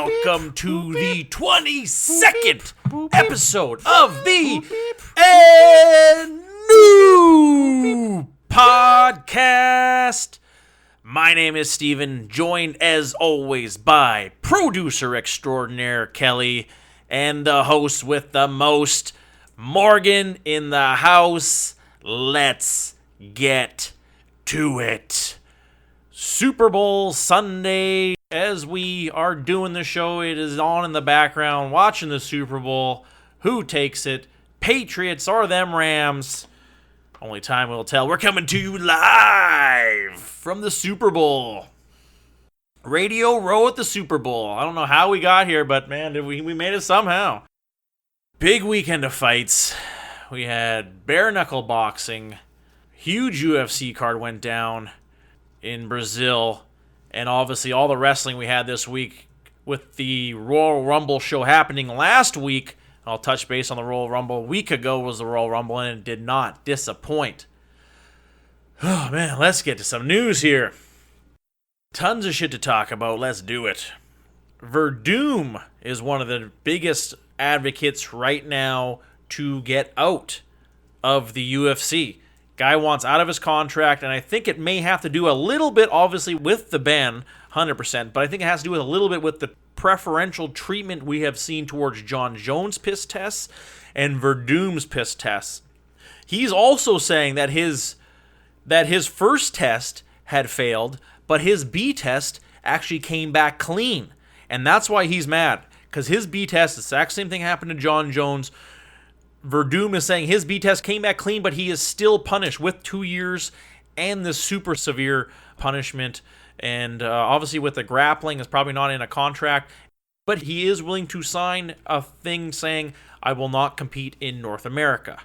welcome to the 22nd episode of the new podcast. My name is Steven, joined as always by producer extraordinaire Kelly and the host with the most, Morgan, in the house. Let's get to it. Super Bowl Sunday. As we are doing the show, it is on in the background, watching the Super Bowl. Who takes it? Patriots or them Rams? Only time will tell. We're coming to you live from the Super Bowl. Radio Row at the Super Bowl. I don't know how we got here, but man, we made it somehow. Big weekend of fights. We had bare knuckle boxing. Huge UFC card went down in Brazil. And obviously all the wrestling we had this week with the Royal Rumble show happening last week. I'll touch base on the Royal Rumble. A week ago was the Royal Rumble, and it did not disappoint. Oh, man, let's get to some news here. Tons of shit to talk about. Let's do it. Verdum is one of the biggest advocates right now to get out of the UFC. Guy wants out of his contract, and I think it may have to do a little bit, obviously, with the ban, 100%, but I think it has to do with a little bit with the preferential treatment we have seen towards John Jones' piss tests and Verdum's piss tests. He's also saying that his first test had failed, but his B test actually came back clean, and that's why he's mad, because his B test, the exact same thing happened to John Jones. Verdum is saying his B test came back clean, but he is still punished with 2 years and this super severe punishment. And obviously with the grappling, is probably not in a contract. But he is willing to sign a thing saying, I will not compete in North America.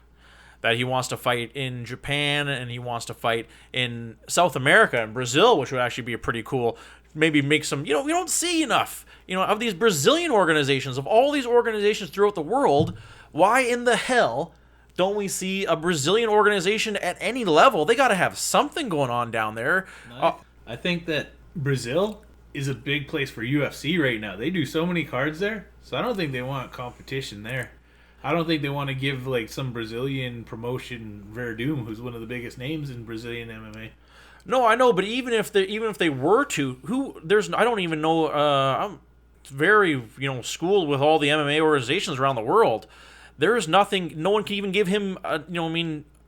That he wants to fight in Japan and he wants to fight in South America and Brazil, which would actually be a pretty cool, maybe make some, we don't see enough, of these Brazilian organizations, of all these organizations throughout the world. Why in the hell don't we see a Brazilian organization at any level? They got to have something going on down there. I think that Brazil is a big place for UFC right now. They do so many cards there, so I don't think they want competition there. I don't think they want to give like some Brazilian promotion Verdum, who's one of the biggest names in Brazilian MMA. No, I know, but even if they were to, I don't even know. I'm very schooled with all the MMA organizations around the world. There's nothing, no one can even give him,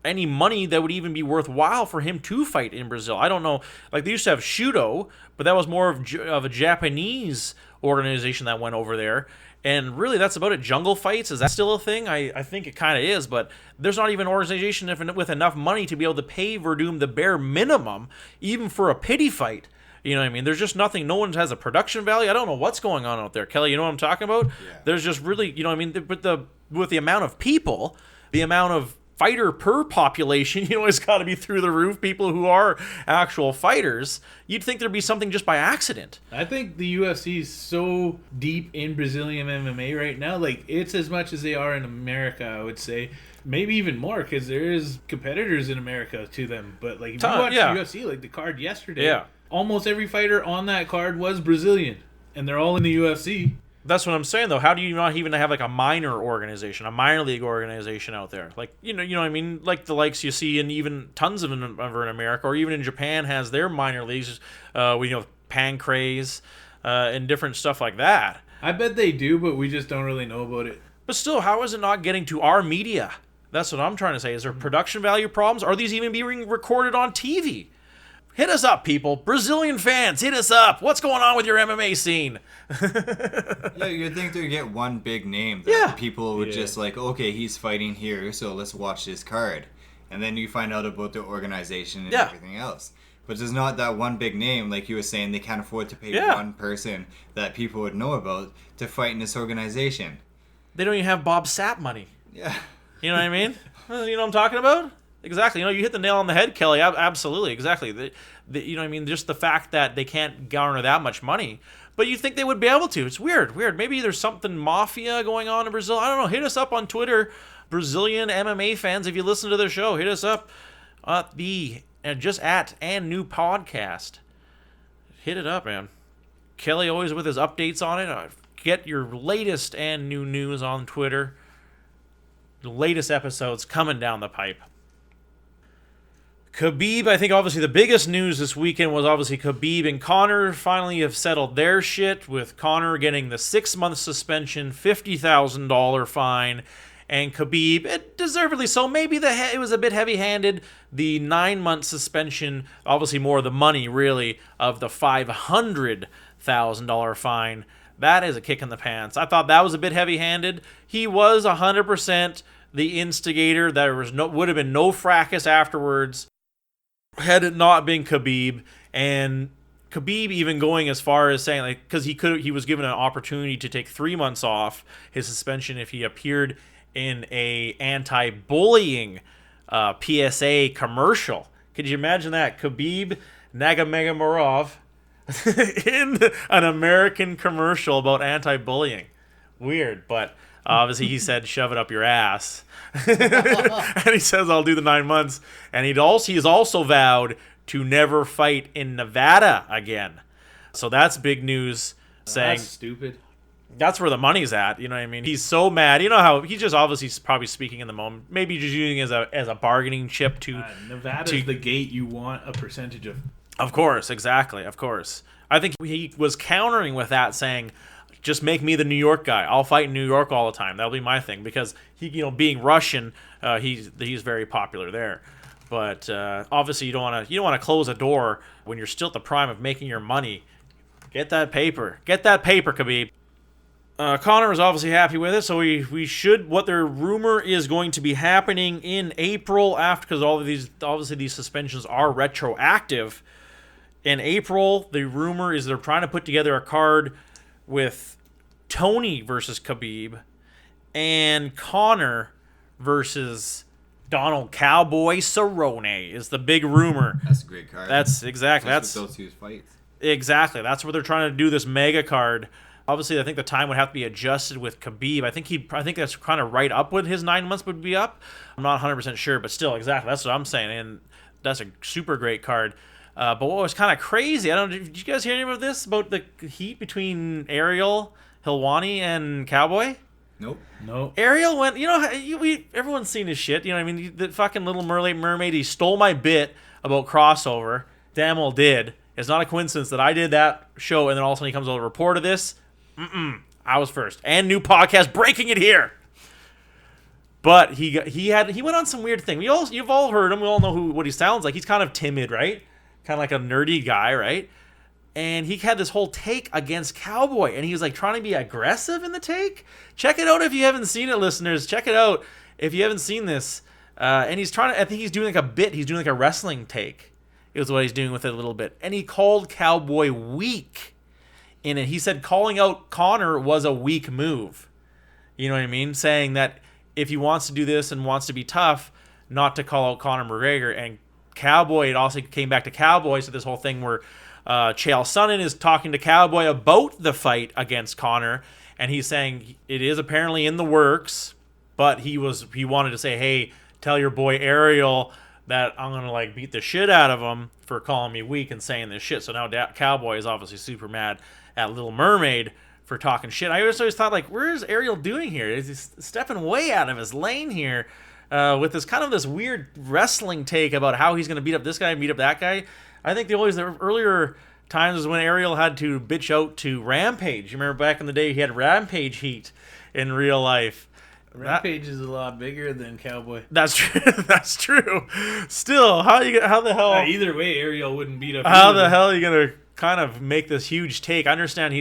any money that would even be worthwhile for him to fight in Brazil. I don't know. Like, they used to have Shudo, but that was more of a Japanese organization that went over there. And really, that's about it. Jungle fights, is that still a thing? I think it kind of is, but there's not even an organization with enough money to be able to pay Verdum the bare minimum, even for a pity fight. You know what I mean? There's just nothing. No one has a production value. I don't know what's going on out there. Kelly, you know what I'm talking about? Yeah. There's just really, with the amount of people, the amount of fighter per population, it's got to be through the roof. People who are actual fighters, you'd think there'd be something just by accident. I think the UFC is so deep in Brazilian MMA right now. Like, it's as much as they are in America, I would say. Maybe even more, because there is competitors in America to them. But, like, if you watch the UFC, like the card yesterday, almost every fighter on that card was Brazilian. And they're all in the UFC. That's what I'm saying, though. How do you not even have like a minor organization, a minor league organization out there? Like, you know what I mean? Like the likes you see in even tons of them over in America, or even in Japan has their minor leagues. Pancrase and different stuff like that. I bet they do, but we just don't really know about it. But still, how is it not getting to our media? That's what I'm trying to say. Is there production value problems? Are these even being recorded on TV? Hit us up, people. Brazilian fans, hit us up. What's going on with your MMA scene? Yeah, you'd think they'd get one big name that people would just like, okay, he's fighting here, so let's watch this card. And then you find out about the organization and everything else. But there's not that one big name, like you were saying, they can't afford to pay one person that people would know about to fight in this organization. They don't even have Bob Sapp money. Yeah. You know what I mean? You know what I'm talking about? Exactly. You hit the nail on the head, Kelly. Absolutely. Exactly. You know what I mean? Just the fact that they can't garner that much money. But you think they would be able to. It's weird. Maybe there's something mafia going on in Brazil. I don't know. Hit us up on Twitter. Brazilian MMA fans, if you listen to the show, hit us up at and new podcast. Hit it up, man. Kelly always with his updates on it. Get your latest and new news on Twitter. The latest episodes coming down the pipe. Khabib, I think obviously the biggest news this weekend was obviously Khabib and Conor finally have settled their shit, with Conor getting the 6-month suspension, $50,000 fine, and Khabib, deservedly so, maybe it was a bit heavy-handed, the 9-month suspension, obviously more of the money really, of the $500,000 fine. That is a kick in the pants. I thought that was a bit heavy-handed. He was 100% the instigator. There would have been no fracas afterwards had it not been Khabib. And Khabib even going as far as saying, like, because he was given an opportunity to take 3 months off his suspension if he appeared in a anti-bullying PSA commercial. Could you imagine that? Khabib Nurmagomedov in an American commercial about anti-bullying. Weird, but obviously he said, shove it up your ass. And he says, I'll do the 9 months. And he's also vowed to never fight in Nevada again. So that's big news. Saying That's stupid. That's where the money's at. You know what I mean? He's so mad. You know how he's just obviously probably speaking in the moment. Maybe just using it as a bargaining chip to... Nevada's the gate you want a percentage of. Of course, exactly, of course. I think he was countering with that, saying, just make me the New York guy. I'll fight in New York all the time. That'll be my thing. Because, being Russian, he's very popular there. But obviously you don't want to close a door when you're still at the prime of making your money. Get that paper. Get that paper, Khabib. Conor is obviously happy with it, so we should. What their rumor is going to be happening in April, after, because all of these suspensions are retroactive. In April, the rumor is they're trying to put together a card with Tony versus Khabib and Conor versus Donald Cowboy Cerrone is the big rumor. That's a great card. That's exactly that's those two fights. Exactly. That's what they're trying to do, this mega card. Obviously, I think the time would have to be adjusted with Khabib. I think that's kind of right up when his 9 months would be up. I'm not 100% sure, but still, exactly. That's what I'm saying, and that's a super great card. But what was kind of crazy, I don't know, did you guys hear any of this about the heat between Ariel Helwani and Cowboy? Nope. Ariel went, everyone's seen his shit. You know what I mean? The fucking Little Mermaid, he stole my bit about crossover. Damn well did. It's not a coincidence that I did that show, and then all of a sudden he comes over to report of this. I was first. And new podcast, breaking it here. But he went on some weird thing. You've all heard him. We all know what he sounds like. He's kind of timid, right? Kind of like a nerdy guy, right? And he had this whole take against Cowboy, and he was like trying to be aggressive in the take. Check it out if you haven't seen it, listeners. Check it out if you haven't seen this. And he's trying to, I think he's doing like a bit. He's doing like a wrestling take. It was what he's doing with it a little bit. And he called Cowboy weak in it. He said calling out Conor was a weak move. You know what I mean? Saying that if he wants to do this and wants to be tough, not to call out Conor McGregor. And Cowboy, it also came back to Cowboy. So this whole thing where Chael Sonnen is talking to Cowboy about the fight against Conor, and he's saying it is apparently in the works, but he wanted to say, hey, tell your boy Ariel that I'm gonna like beat the shit out of him for calling me weak and saying this shit. So now Cowboy is obviously super mad at Little Mermaid for talking shit. I always thought, like, where is Ariel doing here? Is he stepping way out of his lane here with this kind of this weird wrestling take about how he's gonna beat up this guy and beat up that guy? I think the earlier times was when Ariel had to bitch out to Rampage. You remember back in the day he had Rampage heat in real life. Rampage is a lot bigger than Cowboy. That's true. That's true. Still, how the hell? Either way, Ariel wouldn't beat up. How the hell are you gonna kind of make this huge take? I understand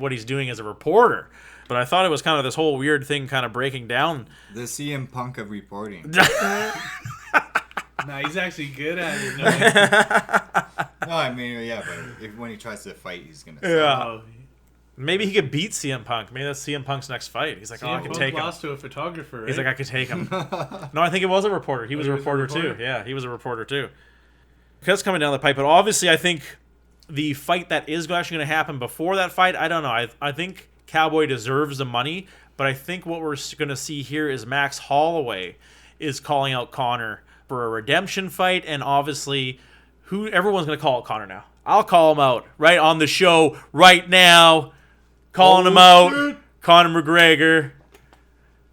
what he's doing as a reporter, but I thought it was kind of this whole weird thing, kind of breaking down the CM Punk of reporting. Nah, he's actually good at it. No, I mean, yeah, but when he tries to fight, he's gonna. Yeah. Maybe he could beat CM Punk. Maybe that's CM Punk's next fight. He's like, CM I could Punk take him. lost to a photographer. Right? He's like, I could take him. No, I think it was a reporter. He was a reporter too. Yeah, he was a reporter too. Because coming down the pipe, but obviously, I think the fight that is actually going to happen before that fight, I don't know. I think Cowboy deserves the money, but I think what we're going to see here is Max Holloway is calling out Conor for a redemption fight, and obviously, everyone's going to call out Conor now. I'll call him out right on the show right now. Calling him out. Shit. Conor McGregor.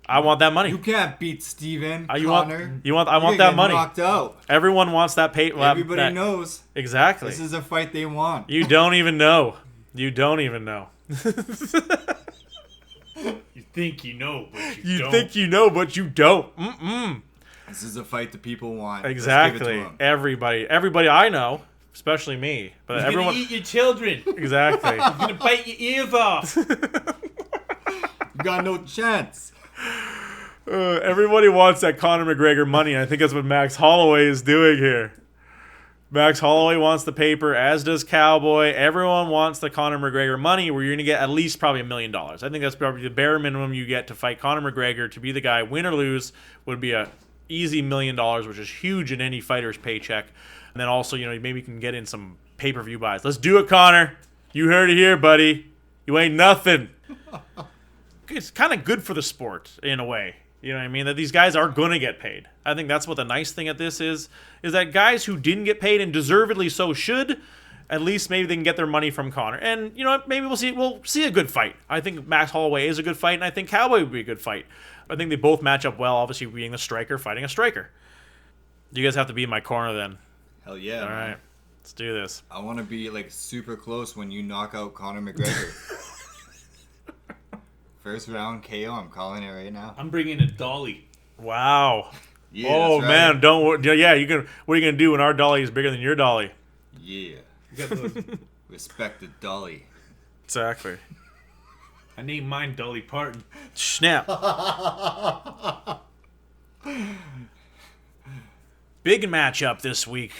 I want that money. You can't beat Steven, I Connor. want that money. Knocked out. Everyone wants that pay. Everybody knows. Exactly. This is a fight they want. You don't even know. You don't even know. You think you know, but you don't. You think you know, but you don't. Mm-mm. This is a fight the people want. Exactly. Let's give it to 'em. Everybody I know, especially me, but He's everyone. gonna eat your children. He's Exactly. gonna bite your ears off. You got no chance. Everybody wants that Conor McGregor money, and I think that's what Max Holloway is doing here. Max Holloway wants the paper, as does Cowboy. Everyone wants the Conor McGregor money, where you're going to get at least probably $1 million. I think that's probably the bare minimum you get to fight Conor McGregor. To be the guy, win or lose, would be a easy $1 million, which is huge in any fighter's paycheck. And then also, maybe you can get in some pay-per-view buys. Let's do it, Conor. You heard it here, buddy. You ain't nothing. It's kind of good for the sport, in a way. You know what I mean? That these guys are going to get paid. I think that's what the nice thing at this is that guys who didn't get paid, and deservedly so should, at least maybe they can get their money from Conor. And, maybe we'll see a good fight. I think Max Holloway is a good fight, and I think Cowboy would be a good fight. I think they both match up well, obviously being a striker fighting a striker. You guys have to be in my corner then. Hell yeah. All man. right. Let's do this. I want to be super close when you knock out Conor McGregor. First round KO. I'm calling it right now. I'm bringing a dolly. Wow. Yeah, oh, that's right. man. Don't worry. Yeah, what are you going to do when our dolly is bigger than your dolly? Yeah. You got those. Respect the dolly. Exactly. I named mine Dolly Parton. Snap. Big matchup this week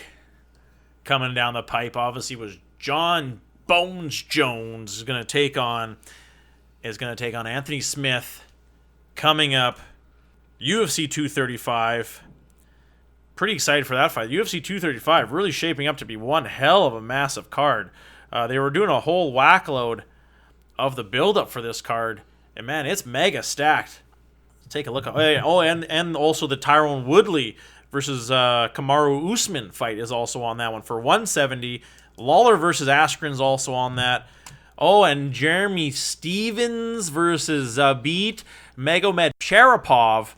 coming down the pipe, obviously, was John Bones Jones is going to take on Anthony Smith coming up. UFC 235. Pretty excited for that fight. UFC 235 really shaping up to be one hell of a massive card. They were doing a whole whackload of the build-up for this card, and man, it's mega stacked. Take a look. And also the Tyrone Woodley versus Kamaru Usman fight is also on that one for 170. Lawler versus Askren's also on that. Oh, and Jeremy Stevens versus Zabit Magomed Sharapov.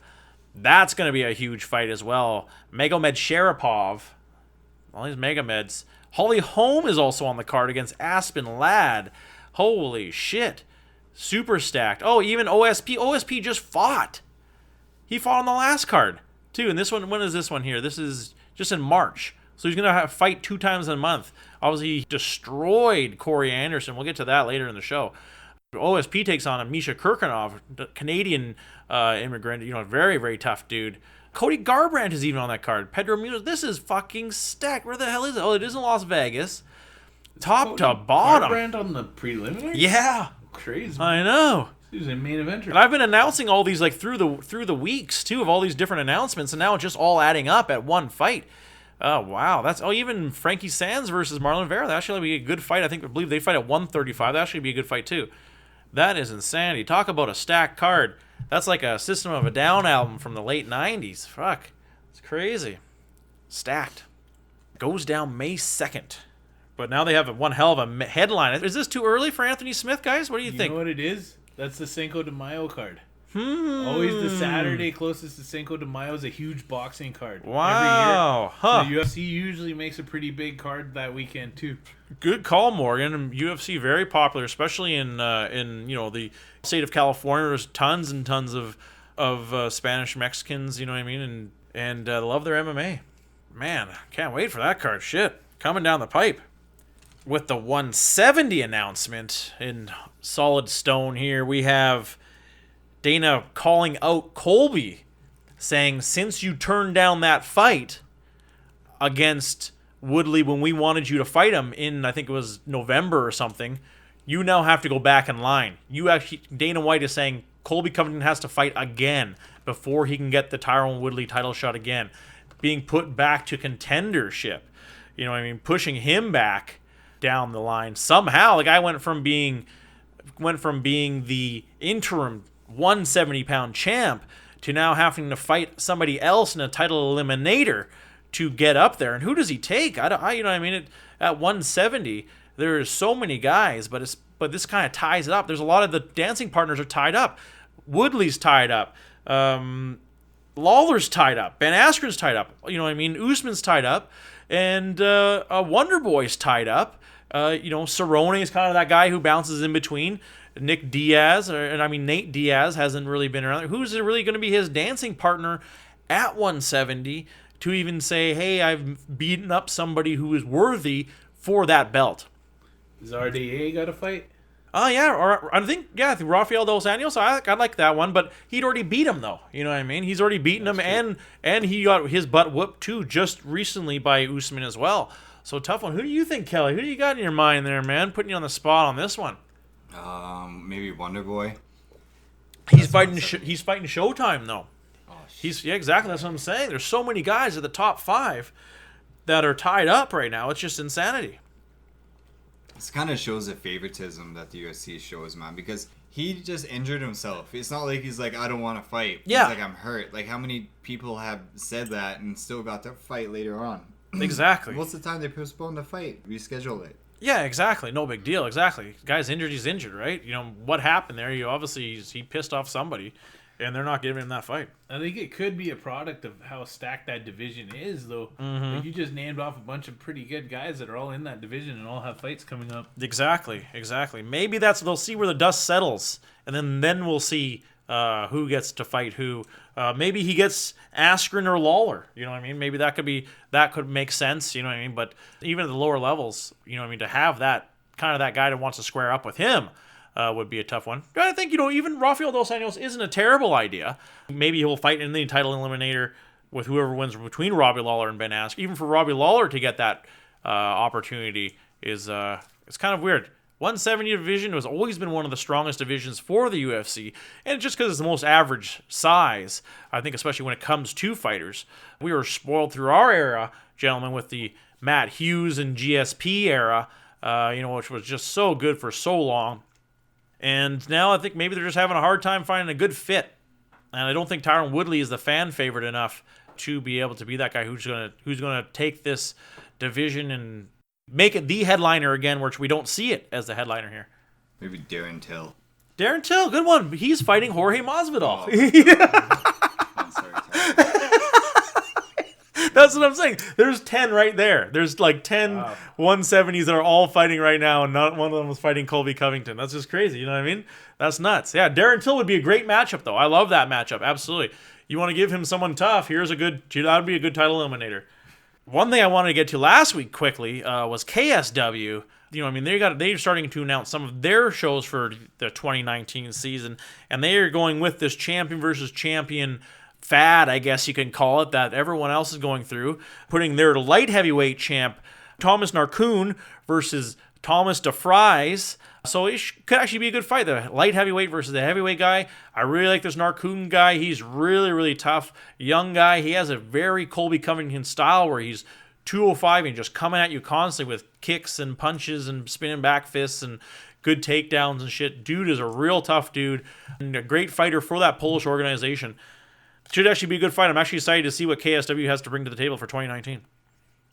That's going to be a huge fight as well. Magomed Sharapov. All these Megomeds. Holly Holm is also on the card against Aspen Ladd. Holy shit. Super stacked. Oh, even OSP. OSP just fought. He fought on the last card, too. And this one, when is this one here? This is just in March. So he's going to fight 2 times in a month. Obviously, he destroyed Corey Anderson. We'll get to that later in the show. OSP takes on Misha Kirkunov, Canadian immigrant. Very, very tough dude. Cody Garbrandt is even on that card. Pedro Munoz. This is fucking stacked. Where the hell is it? Oh, it is in Las Vegas. Top to bottom. Garbrandt on the preliminary? Yeah. Crazy. I know. He was a main eventer. And I've been announcing all these through the weeks too, of all these different announcements, and now it's just all adding up at one fight. Oh wow, even Frankie Sands versus Marlon Vera. That actually be a good fight. I believe they fight at 135. That actually be a good fight too. That is insanity. Talk about a stacked card. That's like a System of a Down album from the late 90s. Fuck, it's crazy. Stacked. Goes down May 2nd. But now they have one hell of a headline. Is this too early for Anthony Smith, guys? What do you think? You know what it is? That's the Cinco de Mayo card. Always the Saturday closest to Cinco de Mayo is a huge boxing card. Wow. Every year. So the UFC usually makes a pretty big card that weekend too. Good call, Morgan. And UFC very popular, especially in the state of California. There's tons and tons of Spanish Mexicans. You know what I mean, and love their MMA. Man, can't wait for that card. Shit, coming down the pipe. With the 170 announcement in solid stone here, we have Dana calling out Colby, saying, since you turned down that fight against Woodley when we wanted you to fight him in, I think it was November or something, you now have to go back in line. Dana White is saying Colby Covington has to fight again before he can get the Tyrone Woodley title shot again, being put back to contendership. You know what I mean? Pushing him back down the line somehow. The guy went from being the interim 170-pound champ to now having to fight somebody else in a title eliminator to get up there. And who does he take? You know what I mean? At 170, there's so many guys, but this kind of ties it up. There's a lot of the dancing partners are tied up. Woodley's tied up. Lawler's tied up. Ben Askren's tied up. You know what I mean? Usman's tied up. And Wonder Boy's tied up. Cerrone is kind of that guy who bounces in between. Nate Diaz hasn't really been around. Who's really going to be his dancing partner at 170 to even say, hey, I've beaten up somebody who is worthy for that belt? Does RDA got to fight? I think Rafael Dos Anjos, I like that one, but he'd already beat him, though. You know what I mean? He's already beaten him, and he got his butt whooped, too, just recently by Usman as well. So, tough one. Who do you think, Kelly? Who do you got in your mind there, man? Putting you on the spot on this one. Maybe Wonder Boy. He's fighting Showtime, though. Oh, exactly. That's what I'm saying. There's so many guys at the top 5 that are tied up right now. It's just insanity. This kind of shows the favoritism that the UFC shows, man, because he just injured himself. It's not like he's like, I don't want to fight. Yeah. He's like, I'm hurt. Like, how many people have said that and still got to fight later on? Exactly. Most of the time they postpone the fight, reschedule it. Yeah, exactly. No big deal. Exactly. Guy's injured. He's injured, right? You know what happened there? He pissed off somebody, and they're not giving him that fight. I think it could be a product of how stacked that division is, though. Mm-hmm. Like, you just named off a bunch of pretty good guys that are all in that division and all have fights coming up. Exactly. Maybe they'll see where the dust settles, and then we'll see who gets to fight who. Maybe he gets Askren or Lawler. You know what I mean? Maybe that could make sense. You know what I mean? But even at the lower levels, you know what I mean, to have that kind of that guy that wants to square up with him would be a tough one. I think, even Rafael Dos Anjos isn't a terrible idea. Maybe he'll fight in the title eliminator with whoever wins between Robbie Lawler and Ben Askren. Even for Robbie Lawler to get that opportunity is it's kind of weird. 170 division has always been one of the strongest divisions for the UFC, and just because it's the most average size, I think especially when it comes to fighters. We were spoiled through our era, gentlemen, with the Matt Hughes and GSP era, which was just so good for so long. And now I think maybe they're just having a hard time finding a good fit. And I don't think Tyron Woodley is the fan favorite enough to be able to be that guy who's gonna take this division and make it the headliner again, which we don't see it as the headliner here. Maybe Darren Till. Darren Till, good one. He's fighting Jorge Masvidal. I'm sorry. That's what I'm saying. There's 10 right there. There's like 10 170s that are all fighting right now, and not one of them was fighting Colby Covington. That's just crazy. You know what I mean? That's nuts. Yeah, Darren Till would be a great matchup, though. I love that matchup. Absolutely. You want to give him someone tough, that would be a good title eliminator. One thing I wanted to get to last week quickly was KSW. You know, I mean, they're starting to announce some of their shows for the 2019 season, and they are going with this champion versus champion fad, I guess you can call it, that everyone else is going through, putting their light heavyweight champ Thomas Narcoon versus Thomas DeFries. So it could actually be a good fight. The light heavyweight versus the heavyweight guy. I really like this Narcoon guy. He's really, really tough. Young guy. He has a very Colby Covington style where he's 205 and just coming at you constantly with kicks and punches and spinning back fists and good takedowns and shit. Dude is a real tough dude and a great fighter for that Polish organization. Should actually be a good fight. I'm actually excited to see what KSW has to bring to the table for 2019.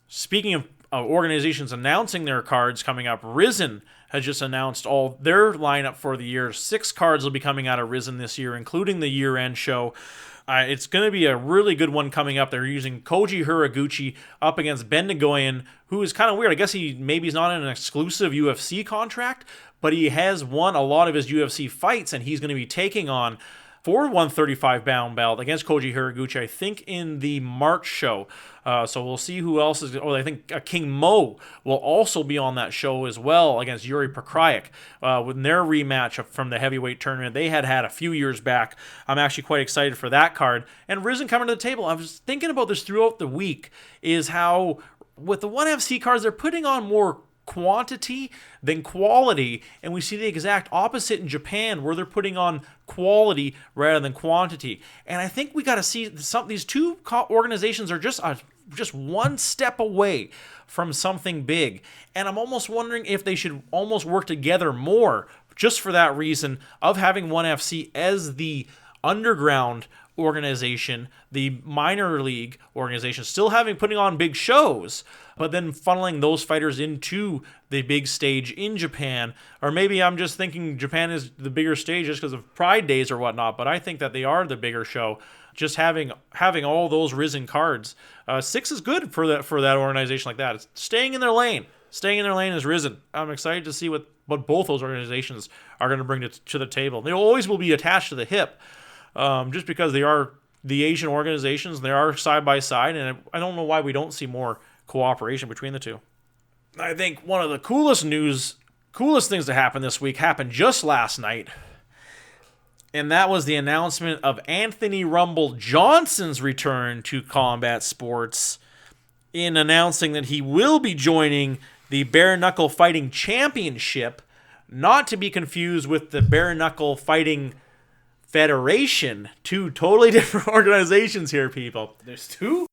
Speaking of organizations announcing their cards coming up, Risen has just announced all their lineup for the year. 6 cards will be coming out of Risen this year, including the year-end show. It's going to be a really good one coming up. They're using Koji Hiraguchi up against Ben Nagoyan, who is kind of weird. I guess he's not in an exclusive UFC contract, but he has won a lot of his UFC fights, and he's going to be taking on for 135-pound belt against Koji Hiraguchi, I think, in the March show. So we'll see who else is. I think King Mo will also be on that show as well against Yuri Prokhayek with their rematch from the heavyweight tournament they had a few years back. I'm actually quite excited for that card. And Risen coming to the table. I was thinking about this throughout the week, is how with the 1FC cards, they're putting on more quantity than quality, and we see the exact opposite in Japan, where they're putting on quality rather than quantity. And I think we got to see these two organizations are just one step away from something big, and I'm almost wondering if they should almost work together more, just for that reason of having 1FC as the underground organization, the minor league organization, still putting on big shows, but then funneling those fighters into the big stage in Japan. Or maybe I'm just thinking Japan is the bigger stage just because of Pride Days or whatnot, but I think that they are the bigger show. Just having all those risen cards. 6 is good for that organization like that. It's staying in their lane. Staying in their lane is risen. I'm excited to see what both those organizations are going to bring to the table. They always will be attached to the hip, just because they are the Asian organizations. They are side by side, and I don't know why we don't see more cooperation between the two. I think one of the coolest things to happen this week happened just last night, and that was the announcement of Anthony Rumble Johnson's return to combat sports, in announcing that he will be joining the Bare Knuckle Fighting Championship, not to be confused with the Bare Knuckle Fighting Federation. 2 totally different organizations here, people. There's 2?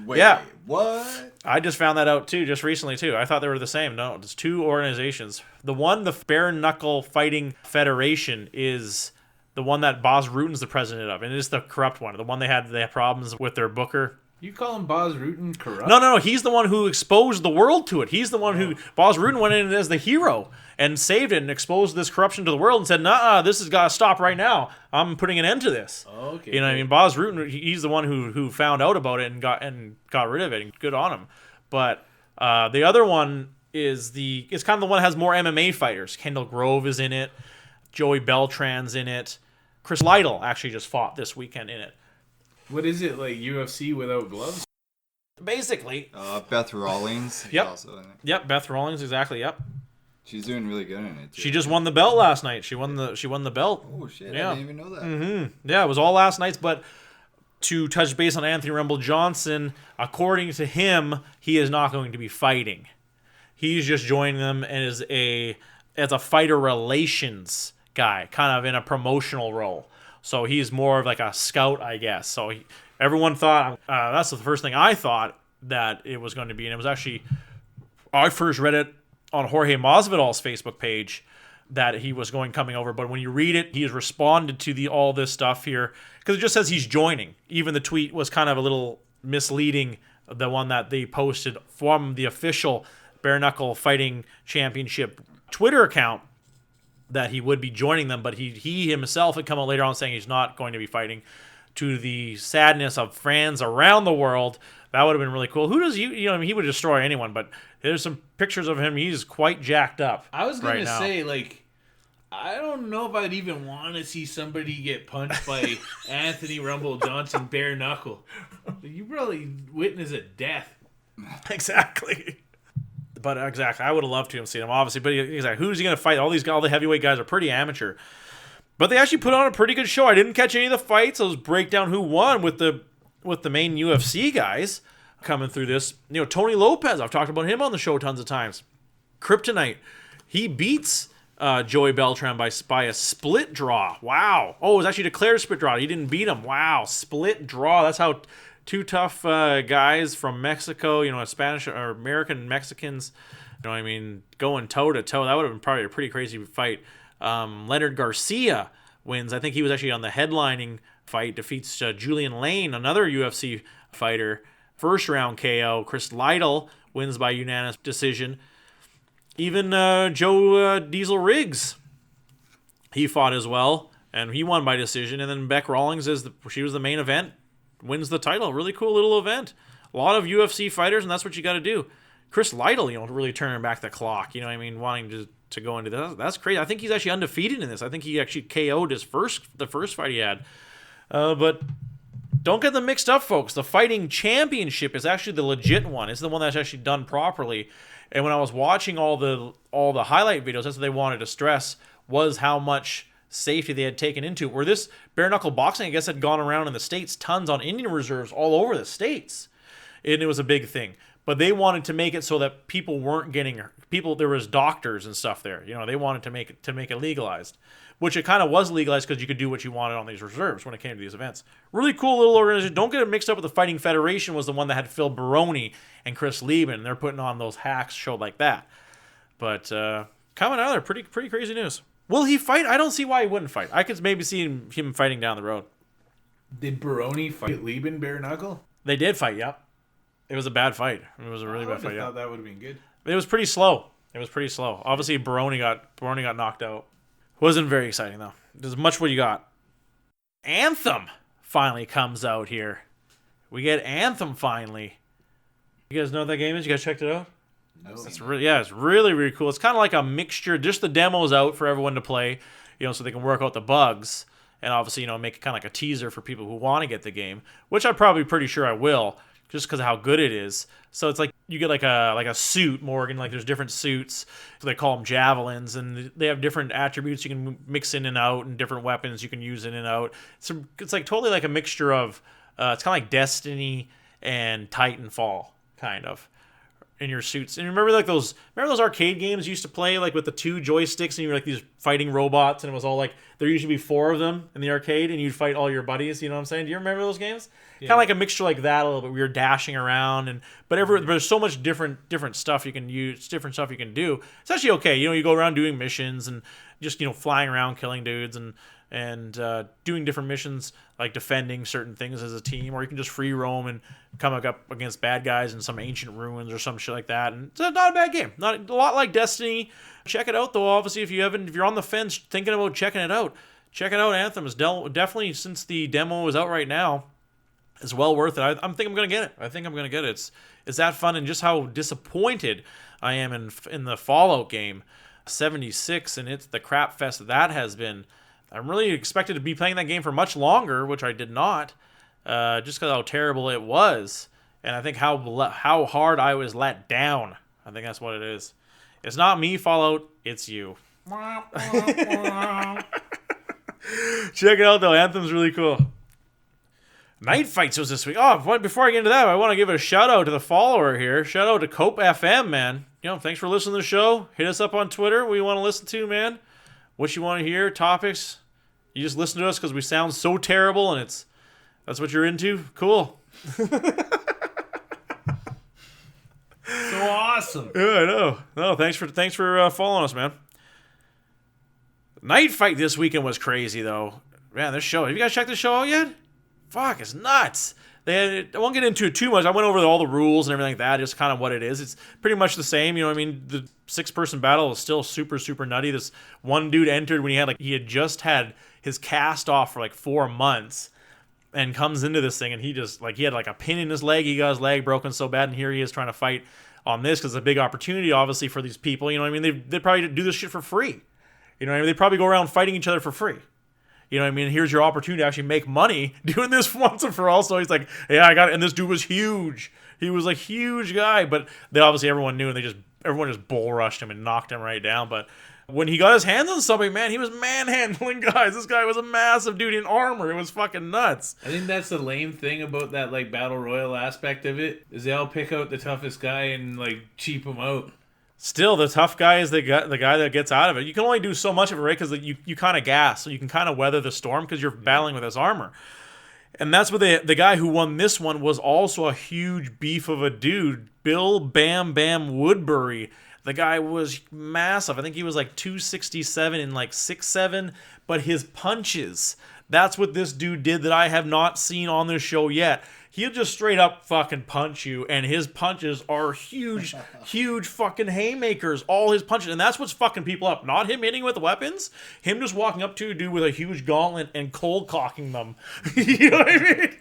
Wait, yeah. What? I just found that out too, just recently too. I thought they were the same. No, it's 2 organizations. The Bare Knuckle Fighting Federation, is the one that Bas Rutten's the president of, and it is the corrupt one. The one they had problems with their booker. You call him Bas Rutten corrupt? No. He's the one who exposed the world to it. He's the one who... Bas Rutten went in as the hero and saved it and exposed this corruption to the world and said, nah, this has got to stop right now. I'm putting an end to this. Okay. You know what I mean? Bas Rutten, he's the one who found out about it and got rid of it. And good on him. But the other one is it's kind of the one that has more MMA fighters. Kendall Grove is in it. Joey Beltran's in it. Chris Lytle actually just fought this weekend in it. What is it, like UFC without gloves? Basically. Beth Rawlings. Yep. Also in it. Yep, Beth Rawlings, exactly, yep. She's doing really good in it, too. She just won the belt last night. She won the belt. Oh, shit. Yeah. I didn't even know that. Mm-hmm. Yeah, it was all last night's, but to touch base on Anthony Rumble Johnson, according to him, he is not going to be fighting. He's just joining them as a fighter relations guy, kind of in a promotional role. So he's more of like a scout, I guess. So everyone thought, that's the first thing I thought that it was going to be. And it was actually, I first read it on Jorge Masvidal's Facebook page that he was coming over. But when you read it, he has responded to all this stuff here, because it just says he's joining. Even the tweet was kind of a little misleading, the one that they posted from the official Bare Knuckle Fighting Championship Twitter account, that he would be joining them, but he himself had come out later on saying he's not going to be fighting, to the sadness of fans around the world. That would have been really cool. I mean, he would destroy anyone, but there's some pictures of him. He's quite jacked up. I was going to say, like, I don't know if I'd even want to see somebody get punched by Anthony Rumble Johnson bare knuckle. You probably witness a death. Exactly. But exactly, I would have loved to have seen him, obviously. But exactly, who's he going to fight? All the heavyweight guys are pretty amateur. But they actually put on a pretty good show. I didn't catch any of the fights. I'll just break down who won with the main UFC guys coming through this. Tony Lopez, I've talked about him on the show tons of times. Kryptonite, he beats Joey Beltran by a split draw. Wow. Oh, it was actually declared a split draw. He didn't beat him. Wow, split draw. That's how two tough guys from Mexico, Spanish or American Mexicans, going toe to toe. That would have been probably a pretty crazy fight. Leonard Garcia wins. I think he was actually on the headlining fight. Defeats Julian Lane, another UFC fighter. First round KO. Chris Lytle wins by unanimous decision. Even Joe Diesel Riggs, he fought as well, and he won by decision. And then Beck Rawlings, she was the main event, wins the title. Really cool little event. A lot of UFC fighters, and that's what you got to do. Chris Lytle, really turning back the clock. Wanting to go into this. That's crazy. I think he's actually undefeated in this. I think he actually KO'd the first fight he had. But don't get them mixed up, folks. The fighting championship is actually the legit one. It's the one that's actually done properly. And when I was watching all the highlight videos, that's what they wanted to stress, was how much safety they had taken into it. Where this bare knuckle boxing, I guess, had gone around in the States, tons on Indian reserves all over the States. And it was a big thing. But they wanted to make it so that people weren't getting there was doctors and stuff there. They wanted to make it legalized, which it kind of was legalized because you could do what you wanted on these reserves when it came to these events. Really cool little organization. Don't get it mixed up with the Fighting Federation. Was the one that had Phil Baroni and Chris Lieben. They're putting on those hacks show like that. But coming out of there, pretty crazy news. Will he fight? I don't see why he wouldn't fight. I could maybe see him fighting down the road. Did Baroni fight Lieben bare knuckle? They did fight, yep. It was a bad fight. It was a really bad fight, I thought that would have been good. It was pretty slow. Obviously, Baroni got knocked out. Wasn't very exciting, though. There's much what you got. Anthem finally comes out here. We get Anthem finally. You guys know what that game is? You guys checked it out? No. It's really, really cool. It's kind of like a mixture. Just the demo's out for everyone to play, so they can work out the bugs. And obviously, make it kind of like a teaser for people who want to get the game, which I'm probably pretty sure I will, just because of how good it is. So it's like you get like a suit, Morgan. Like there's different suits. So they call them javelins, and they have different attributes you can mix in and out, and different weapons you can use in and out. So it's like totally like a mixture of. It's kind of like Destiny and Titanfall, kind of. In your suits. And remember those arcade games you used to play like with the 2 joysticks and you were like these fighting robots and it was all like there used to be 4 of them in the arcade and you'd fight all your buddies, you know what I'm saying? Do you remember those games? Yeah. Kind of like a mixture like that a little bit. We were dashing around but there's so much different stuff you can use, different stuff you can do. It's actually okay. You go around doing missions and just flying around killing dudes and doing different missions like defending certain things as a team, or you can just free roam and come up against bad guys in some ancient ruins or some shit like that. And it's not a bad game. Not a lot like Destiny. Check it out though. Obviously, if you're on the fence thinking about checking it out, check it out. Anthem is definitely, since the demo is out right now, it's well worth it. I think I'm gonna get it. I think I'm gonna get it. It's that fun, and just how disappointed I am in the Fallout game 76, and it's the crap fest that has been. I'm really expected to be playing that game for much longer, which I did not, just because how terrible it was, and I think how hard I was let down. I think that's what it is. It's not me, Fallout. It's you. Check it out though. Anthem's really cool. Night Fights was this week. Oh, before I get into that, I want to give a shout out to the follower here. Shout out to Cope FM, man. Thanks for listening to the show. Hit us up on Twitter. What you want to listen to, man? What you want to hear? Topics? You just listen to us because we sound so terrible, and that's what you're into. Cool. So awesome. Yeah, I know. No, thanks for following us, man. Night Fight this weekend was crazy though. Man, this show. Have you guys checked this show out yet? Fuck, it's nuts. I won't get into it too much. I went over all the rules and everything like that, just kind of what it is. It's pretty much the same, you know what I mean? The 6-person battle is still super, super nutty. This one dude entered when he had just had his cast off for like 4 months and comes into this thing and he had like a pin in his leg. He got his leg broken so bad, and here he is trying to fight on this because it's a big opportunity, obviously, for these people. You know what I mean? They probably do this shit for free. You know what I mean? They probably go around fighting each other for free. You know what I mean? Here's your opportunity to actually make money doing this once and for all. So he's like, yeah, I got it. And this dude was huge. He was a huge guy. But everyone knew, and everyone just bull rushed him and knocked him right down. But when he got his hands on somebody, man, he was manhandling guys. This guy was a massive dude in armor. It was fucking nuts. I think that's the lame thing about that like battle royal aspect of it, is they all pick out the toughest guy and like cheap him out. Still, the tough guy is the guy that gets out of it. You can only do so much of it, right? Because you kind of gas, so you can kind of weather the storm because you're battling with his armor. And that's what the guy who won this one was also a huge beef of a dude, Bill Bam Bam Woodbury. The guy was massive. I think he was like 267 and like 6'7", but his punches, that's what this dude did that I have not seen on this show yet. He'll just straight up fucking punch you, and his punches are huge, huge fucking haymakers. All his punches, and that's what's fucking people up. Not him hitting with weapons, him just walking up to a dude with a huge gauntlet and cold cocking them. You know what I mean?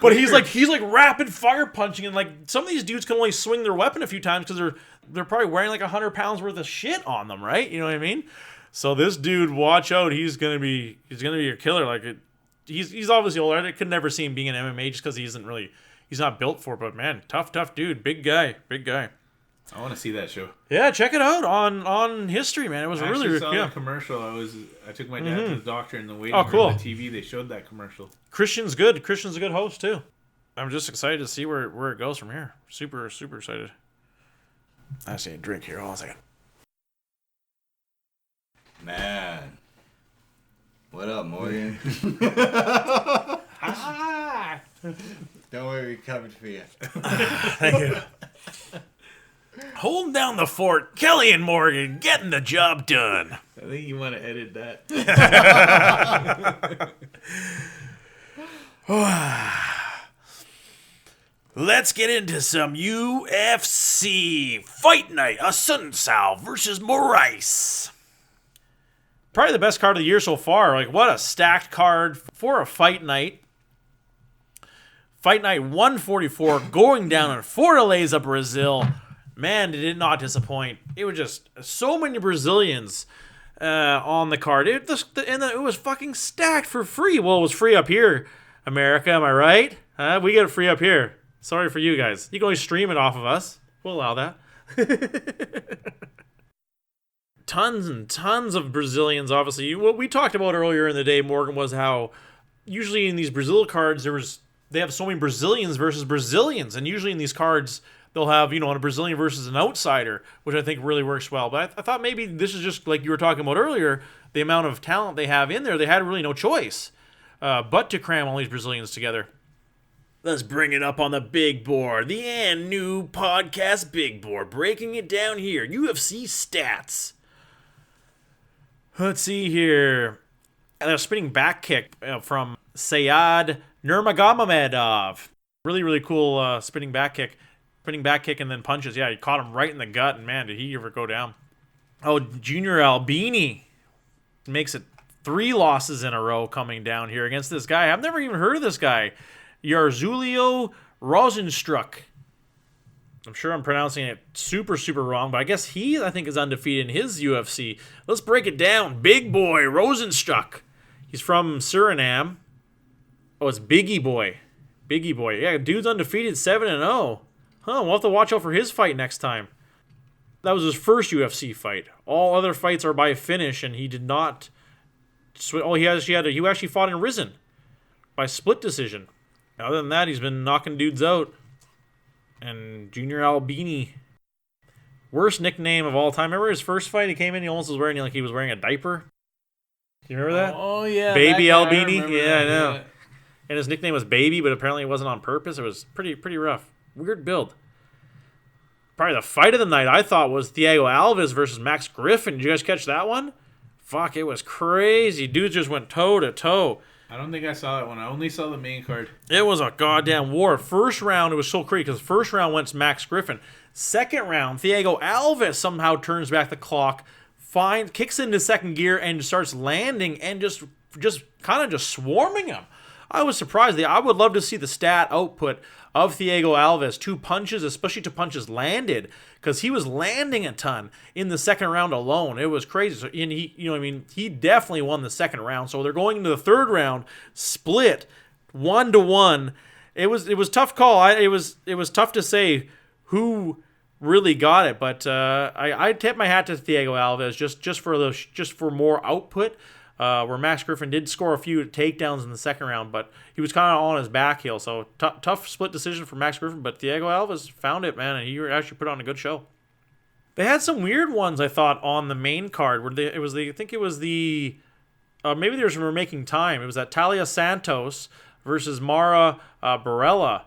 But he's like rapid fire punching, and like some of these dudes can only swing their weapon a few times because they're probably wearing like 100 pounds worth of shit on them, right? You know what I mean? So this dude, watch out. He's gonna be a killer. Like it. He's obviously older. I could never see him being an MMA just because he's not built for it. But man, tough dude, big guy. I want to see that show. Yeah, check it out on History, man. It was really saw yeah. the commercial. I took my dad to the doctor in the waiting room cool. on the TV. They showed that commercial. Christian's good. Christian's a good host too. I'm just excited to see where it goes from here. Super excited. I see a drink here. Hold on a second. Man. What up, Morgan? Don't worry, we covered for you. Thank you. Holding down the fort, Kelly and Morgan getting the job done. I think you want to edit that. Let's get into some UFC. Fight Night, Asuncao versus Moraes. Probably the best card of the year so far. Like, what a stacked card for a fight night. Fight Night 144 going down in Fortaleza, Brazil. Man, did it not disappoint. It was just so many Brazilians on the card. It was fucking stacked for free. Well, it was free up here, America. Am I right? We get it free up here. Sorry for you guys. You can always stream it off of us. We'll allow that. Tons and tons of Brazilians, obviously. What we talked about earlier in the day, Morgan, was how usually in these Brazil cards, they have so many Brazilians versus Brazilians. And usually in these cards, they'll have, a Brazilian versus an outsider, which I think really works well. But I thought maybe this is just like you were talking about earlier, the amount of talent they have in there. They had really no choice but to cram all these Brazilians together. Let's bring it up on the big board. The new podcast big board. Breaking it down here. UFC stats. Let's see here. And a spinning back kick from Sayad Nurmagomedov. Really, really cool spinning back kick. Spinning back kick and then punches. Yeah, he caught him right in the gut. And man, did he ever go down. Oh, Junior Albini makes it 3 losses in a row coming down here against this guy. I've never even heard of this guy. Jarzulio Rosenstruck. I'm sure I'm pronouncing it super, super wrong, but I guess I think is undefeated in his UFC. Let's break it down. Big boy Rosenstruck. He's from Suriname. Oh, it's Biggie Boy. Biggie Boy. Yeah, dude's undefeated 7-0. We'll have to watch out for his fight next time. That was his first UFC fight. All other fights are by finish, and he did not... he actually fought in Risen by split decision. Other than that, he's been knocking dudes out. And Junior Albini, worst nickname of all time. Remember his first fight? He came in, he almost was wearing a diaper. Do you remember that? Oh yeah, Baby Albini. Yeah, I that, know. yeah. And his nickname was Baby, but apparently it wasn't on purpose. It was pretty rough. Weird build. Probably the fight of the night I thought was Thiago Alves versus Max Griffin. Did you guys catch that one? Fuck, it was crazy. Dudes just went toe to toe. I don't think I saw that one. I only saw the main card. It was a goddamn war. First round, it was so crazy because first round went to Max Griffin. Second round, Thiago Alves somehow turns back the clock, kicks into second gear, and starts landing and just kind of swarming him. I was surprised. I would love to see the stat output of Thiago Alves. 2 punches, especially 2 punches landed, because he was landing a ton in the second round alone. It was crazy. So, and he definitely won the second round. So they're going into the third round, split 1-1. It was tough call. It was tough to say who really got it, but I tip my hat to Thiago Alves just for more output. Where Max Griffin did score a few takedowns in the second round, but he was kind of on his back heel. So tough split decision for Max Griffin, but Thiago Alves found it, man, and he actually put on a good show. They had some weird ones, I thought, on the main card. Maybe they were making time. It was that Talia Santos versus Mara Barella.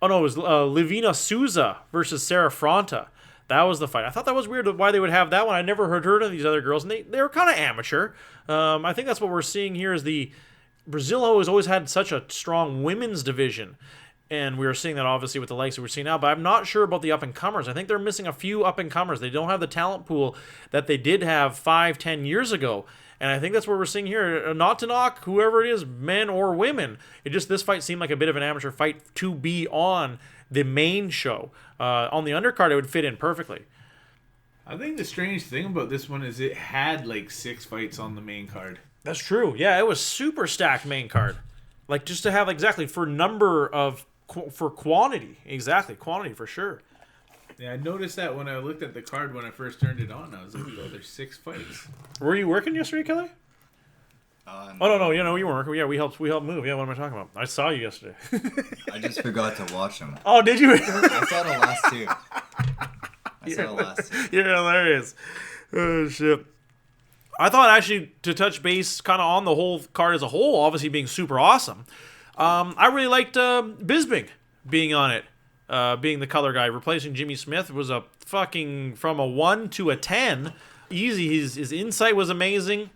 Oh no, it was Livina Souza versus Sarah Fronta. That was the fight. I thought that was weird why they would have that one. I never heard of these other girls, and they were kind of amateur. I think that's what we're seeing here is Brazil has always had such a strong women's division, and we were seeing that obviously with the likes that we're seeing now, but I'm not sure about the up-and-comers. I think they're missing a few up-and-comers. They don't have the talent pool that they did have 5-10 years ago, and I think that's what we're seeing here. Not to knock whoever it is, men or women. This fight seemed like a bit of an amateur fight to be on the main show. On the undercard, it would fit in perfectly. I think the strange thing about this one is it had like 6 fights on the main card. That's true. Yeah, it was super stacked main card. Like just to have exactly for quantity. Exactly, quantity for sure. Yeah, I noticed that when I looked at the card when I first turned it on. I was like, oh, there's 6 fights. Were you working yesterday, Kelly? No. Oh no, you weren't working. Yeah, we helped move. Yeah, what am I talking about? I saw you yesterday. I just forgot to watch them. Oh, did you? I saw the last 2. You're hilarious. Oh shit. I thought actually to touch base kind of on the whole card as a whole, obviously being super awesome. I really liked Bisping being on it, being the color guy, replacing Jimmy Smith was a fucking from a 1 to a 10. Easy. His insight was amazing.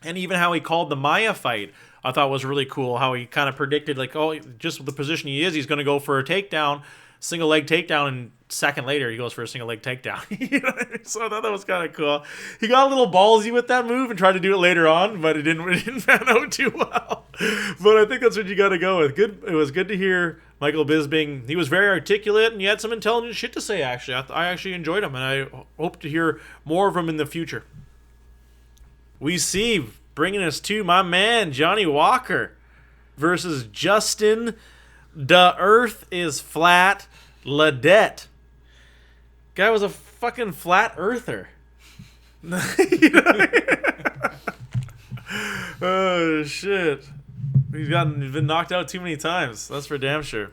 And even how he called the Maya fight I thought was really cool. How he kind of predicted, like, oh, just the position he is, he's going to go for a takedown, single leg takedown, and second later he goes for a single leg takedown. You know what I mean? So I thought that was kind of cool. He got a little ballsy with that move and tried to do it later on, but it didn't pan out too well. But I think that's what you got to go with. Good. It was good to hear Michael Bisping. He was very articulate and he had some intelligent shit to say. Actually, I actually enjoyed him, and I hope to hear more of him in the future. We see bringing us to my man Johnny Walker versus Justin "The Earth is Flat" Ledet. Guy was a fucking flat earther. You know? Oh shit! He's been knocked out too many times. That's for damn sure.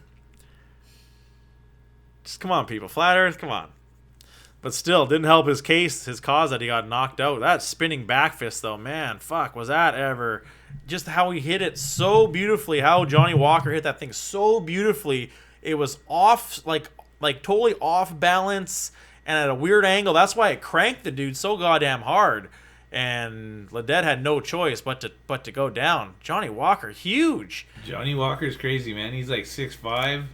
Just come on, people. Flat Earth, come on. But still, didn't help his cause that he got knocked out. That spinning back fist, though, man, fuck, was that ever? Just how he hit it so beautifully. How Johnny Walker hit that thing so beautifully. It was off, like totally off balance and at a weird angle. That's why it cranked the dude so goddamn hard. And Ledet had no choice but to go down. Johnny Walker, huge. Johnny Walker's crazy, man. He's like 6'5",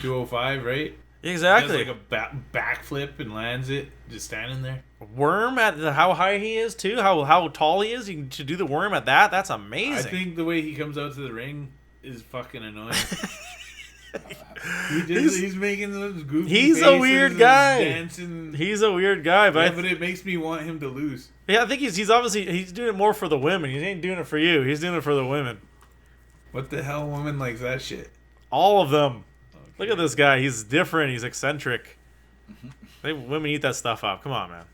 205, right? Exactly. He does like a backflip and lands it, just standing there. Worm at how high he is too, how tall he is. To do the worm at that, that's amazing. I think the way he comes out to the ring is fucking annoying. He's making those goofy He's faces a weird guy. Dancing. He's a weird guy, but but it makes me want him to lose. Yeah, I think he's obviously doing it more for the women. He ain't doing it for you. He's doing it for the women. What the hell woman likes that shit? All of them. Look at this guy. He's different. He's eccentric. Women eat that stuff up. Come on, man.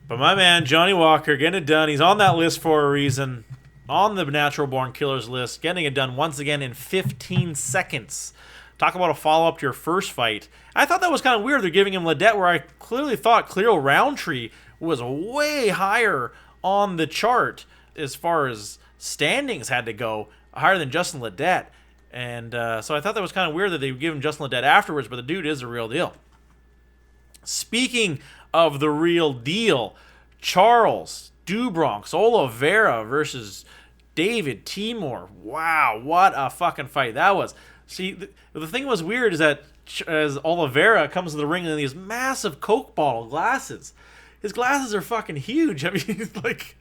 But my man, Johnny Walker, getting it done. He's on that list for a reason. On the Natural Born Killers list. Getting it done once again in 15 seconds. Talk about a follow-up to your first fight. I thought that was kind of weird. They're giving him Ledet, where I clearly thought Cleo Roundtree was way higher on the chart as far as standings had to go. Higher than Justin Ledet. And so I thought that was kind of weird that they would give him Justin Ledet afterwards, but the dude is the real deal. Speaking of the real deal, Charles Dubronx Oliveira versus David Timur. Wow, what a fucking fight that was. See, the thing was weird is that as Oliveira comes to the ring in these massive Coke bottle glasses, his glasses are fucking huge. I mean, like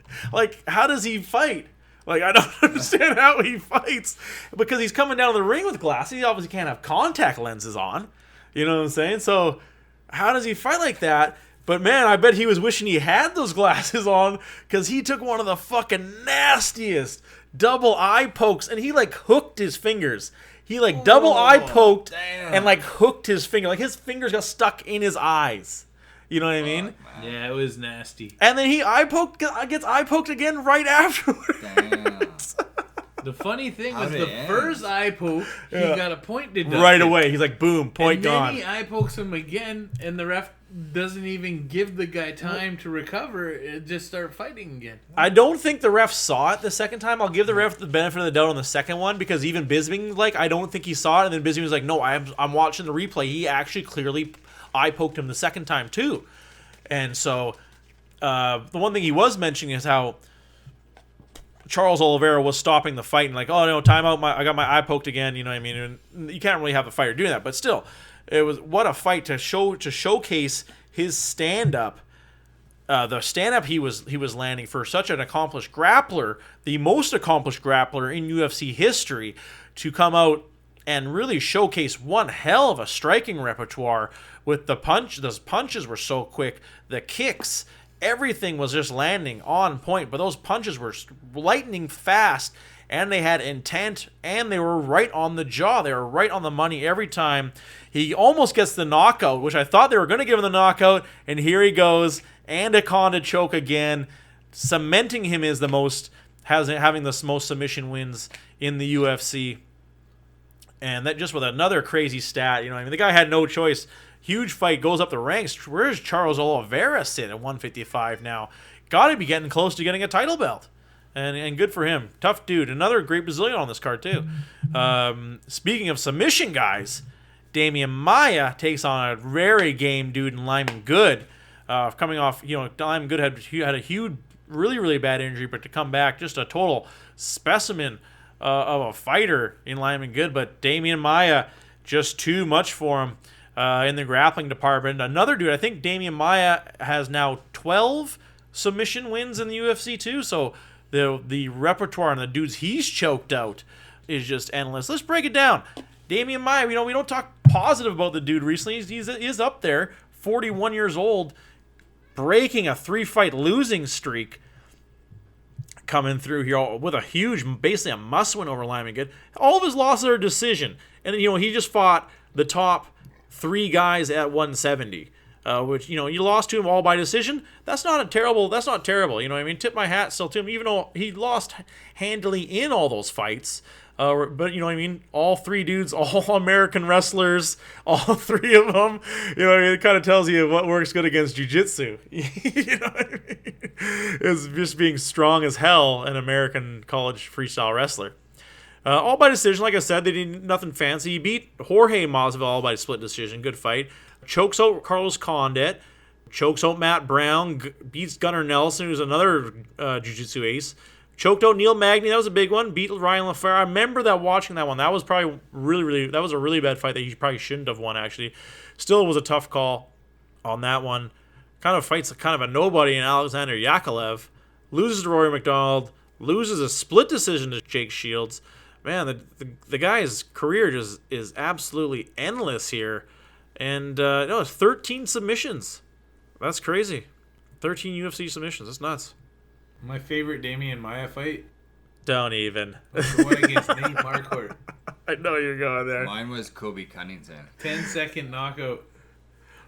how does he fight? Like, I don't understand how he fights, because he's coming down the ring with glasses. He obviously can't have contact lenses on. You know what I'm saying? So how does he fight like that? But, man, I bet he was wishing he had those glasses on, because he took one of the fucking nastiest double eye pokes, and he, like, hooked his fingers. He, like, double eye poked and, like, hooked his finger. Like, his fingers got stuck in his eyes. You know what I mean? Yeah, it was nasty. And then he gets eye poked again right afterwards. Damn. The funny thing was the first eye poke, he got a point deducted. Right away. He's like, boom, point and gone. And then he eye pokes him again, and the ref doesn't even give the guy time to recover and just start fighting again. I don't think the ref saw it the second time. I'll give the ref the benefit of the doubt on the second one, because even Bisping, like, I don't think he saw it, and then Bisping was like, no, I'm watching the replay. He actually clearly eye poked him the second time too. And so the one thing he was mentioning is how Charles Oliveira was stopping the fight and like, oh no, timeout, I got my eye poked again, you know what I mean? And you can't really have a fighter doing that, but still, it was what a fight to showcase his stand-up. The stand-up he was landing for such an accomplished grappler, the most accomplished grappler in UFC history, to come out and really showcase one hell of a striking repertoire with the punch. Those punches were so quick, the kicks, everything was just landing on point, but those punches were lightning fast, and they had intent, and they were right on the jaw. They were right on the money every time. He almost gets the knockout, which I thought they were going to give him the knockout, and here he goes, anaconda choke again, cementing him as having the most submission wins in the UFC. And that just with another crazy stat, you know, I mean, the guy had no choice. Huge fight, goes up the ranks. Where's Charles Oliveira sit at 155 now? Got to be getting close to getting a title belt. And good for him. Tough dude. Another great Brazilian on this card, too. Speaking of submission guys, Damian Maia takes on a very game dude in Lyman Good. Coming off, you know, Lyman Good had a huge, really, really bad injury, but to come back, just a total specimen of a fighter in Lyman Good, but Damian Maia, just too much for him in the grappling department. Another dude, I think Damian Maia has now 12 submission wins in the UFC too, so the repertoire and the dudes he's choked out is just endless. Let's break it down. Damian Maia, we don't talk positive about the dude recently. He's up there, 41 years old, breaking a 3-fight losing streak, coming through here with a huge, basically a must win over Lyman Good. All of his losses are decision, and he just fought the top 3 guys at 170. Which, you lost to him all by decision. That's not terrible. You know what I mean? Tip my hat still to him, even though he lost handily in all those fights. But, you know what I mean? All 3 dudes, all American wrestlers, all 3 of them. It kind of tells you what works good against jiu-jitsu. You know what I mean? It's just being strong as hell, an American college freestyle wrestler. All by decision, like I said, they did nothing fancy. He beat Jorge Masvidal all by split decision. Good fight. Chokes out Carlos Condit. Chokes out Matt Brown. Beats Gunnar Nelson, who's another jiu-jitsu ace. Choked out Neil Magny. That was a big one. Beat Ryan LaFleur. I remember watching that one. That was probably that was a really bad fight that he probably shouldn't have won, actually. Still was a tough call on that one. Kind of fights kind of a nobody in Alexander Yakovlev. Loses to Rory McDonald. Loses a split decision to Jake Shields. Man, the guy's career just is absolutely endless here. And it's 13 submissions. That's crazy. 13 UFC submissions. That's nuts. My favorite Damian Maia fight. Don't even. Was the one against Nate Marquardt. I know you're going there. Mine was Kobe Cunningham. 10-second knockout.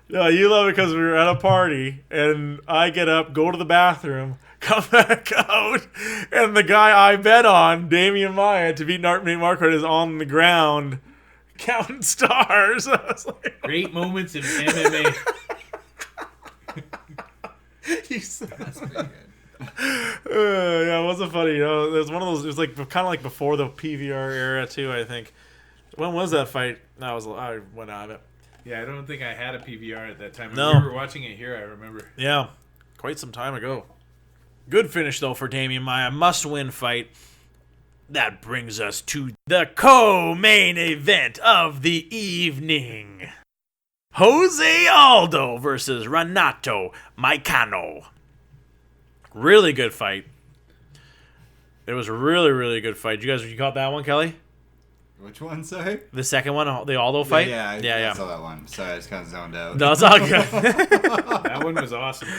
No, you love it because we were at a party and I get up, go to the bathroom, come back out, and the guy I bet on, Damian Maia, to beat Nate Marquardt is on the ground counting stars. I was like, great moments in MMA. That's pretty good. Yeah, it wasn't funny. It was one of those. It was like kind of like before the PVR era too. I think. When was that fight? I went out of it. Yeah, I don't think I had a PVR at that time. No. We were watching it here, I remember. Yeah, quite some time ago. Good finish though for Damian Maia. Must-win fight. That brings us to the co-main event of the evening. Jose Aldo versus Renato Moicano. Really good fight. It was a really, really good fight. You caught that one, Kelly? Which one, sorry? The second one, the Aldo fight? Yeah, I saw that one. Sorry, I just kind of zoned out. No, it's all good. That one was awesome.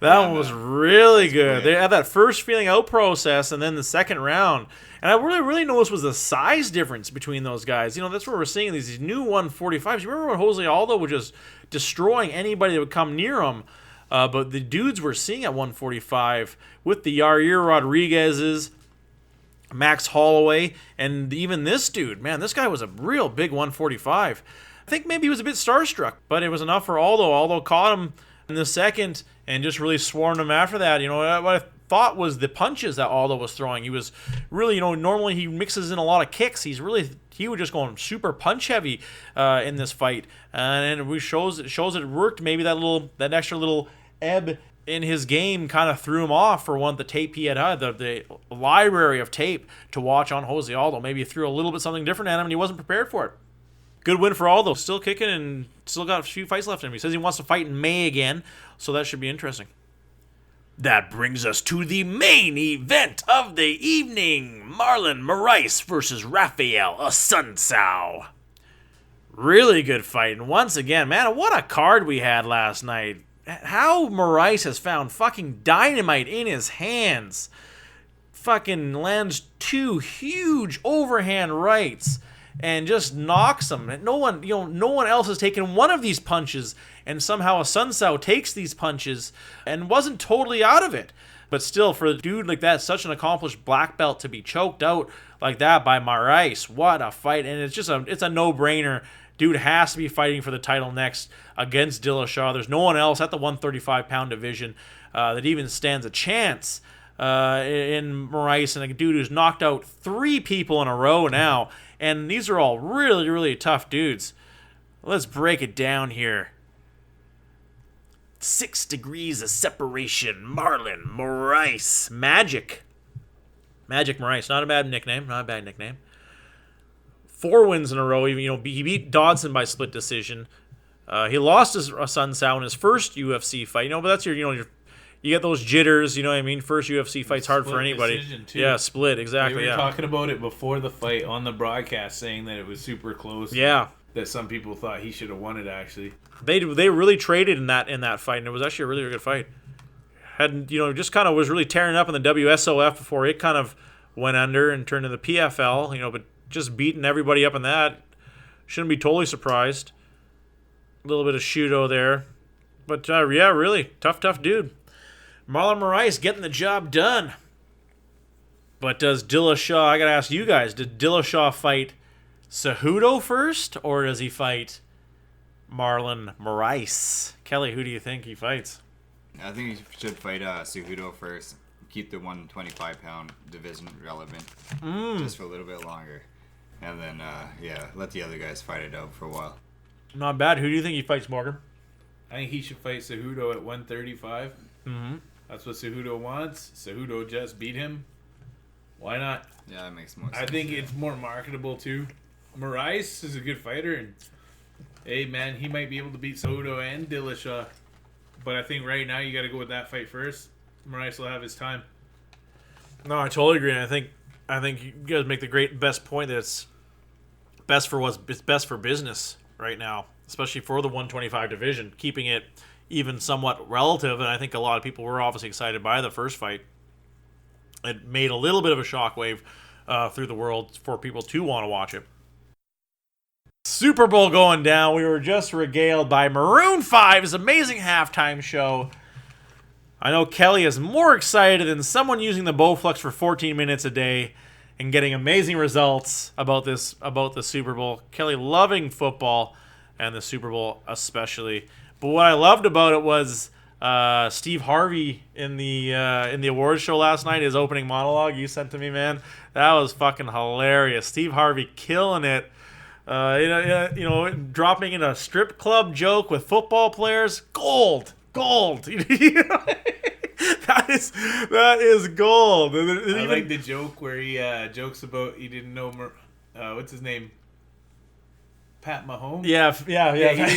That one was really good. Great. They had that first feeling out process and then the second round. And I really noticed was the size difference between those guys. That's what we're seeing, these new 145s. You remember when Jose Aldo was just destroying anybody that would come near him? But the dudes we're seeing at 145 with the Yair Rodriguez's, Max Holloway, and even this dude, man, this guy was a real big 145. I think maybe he was a bit starstruck, but it was enough for Aldo. Aldo caught him in the second and just really swarmed him after that. What I thought was the punches that Aldo was throwing. He was really, normally he mixes in a lot of kicks. He was just going super punch heavy in this fight, and it shows it worked. Maybe that extra little ebb in his game kind of threw him off for the tape he had the library of tape to watch on Jose Aldo. Maybe he threw a little bit something different at him and he wasn't prepared for it. Good win for Aldo. Still kicking and still got a few fights left in him. He says he wants to fight in May again, so that should be interesting. That brings us to the main event of the evening. Marlon Moraes versus Rafael Assunção. Really good fight. And once again, man, what a card we had last night. How Moraes has found fucking dynamite in his hands. Fucking lands 2 huge overhand rights and just knocks him. No one else has taken one of these punches, and somehow Assunção takes these punches and wasn't totally out of it. But still, for a dude like that, such an accomplished black belt, to be choked out like that by Moraes, what a fight. And it's a no-brainer. Dude has to be fighting for the title next against Dillashaw. There's no one else at the 135-pound division that even stands a chance in Moraes, and a dude who's knocked out 3 people in a row now. And these are all really, really tough dudes. Let's break it down here. 6 degrees of separation. Marlon Moraes. Magic. Magic Moraes, not a bad nickname. 4 wins in a row. Even he beat Dodson by split decision. He lost his Sun Sao in his first UFC fight. But that's you get those jitters. You know what I mean? First UFC fight's hard for anybody. Yeah, split exactly. We were talking about it before the fight on the broadcast, saying that it was super close. Yeah. That some people thought he should have won it. Actually, they really traded in that fight, and it was actually a really, really good fight. Had just kind of was really tearing up in the WSOF before it kind of went under and turned to the PFL. But just beating everybody up in that, shouldn't be totally surprised. A little bit of Shudo there. But, yeah, really, tough dude. Marlon Moraes getting the job done. But does Dillashaw, I got to ask you guys, did Dillashaw fight Cejudo first, or does he fight Marlon Moraes? Kelly, who do you think he fights? I think he should fight Cejudo first. Keep the 125-pound division relevant just for a little bit longer. And then, let the other guys fight it out for a while. Not bad. Who do you think he fights, Morgan? I think he should fight Cejudo at 135. Mm-hmm. That's what Cejudo wants. Cejudo just beat him. Why not? Yeah, that makes more sense. I think it's more marketable, too. Moraes is a good fighter, and hey, man, he might be able to beat Cejudo and Dillashaw. But I think right now you got to go with that fight first. Moraes will have his time. No, I totally agree. And I think you guys make the best point that it's best for business right now, especially for the 125 division, keeping it even somewhat relative. And I think a lot of people were obviously excited by the first fight. It made a little bit of a shockwave through the world for people to want to watch it. Super Bowl going down. We were just regaled by Maroon 5's amazing halftime show. I know Kelly is more excited than someone using the Bowflex for 14 minutes a day and getting amazing results about the Super Bowl. Kelly loving football and the Super Bowl especially. But what I loved about it was Steve Harvey in the awards show last night. His opening monologue you sent to me, man, that was fucking hilarious. Steve Harvey killing it. Dropping in a strip club joke with football players, gold. That is gold. I like the joke where he jokes about he didn't know what's his name, Pat Mahomes. Yeah. He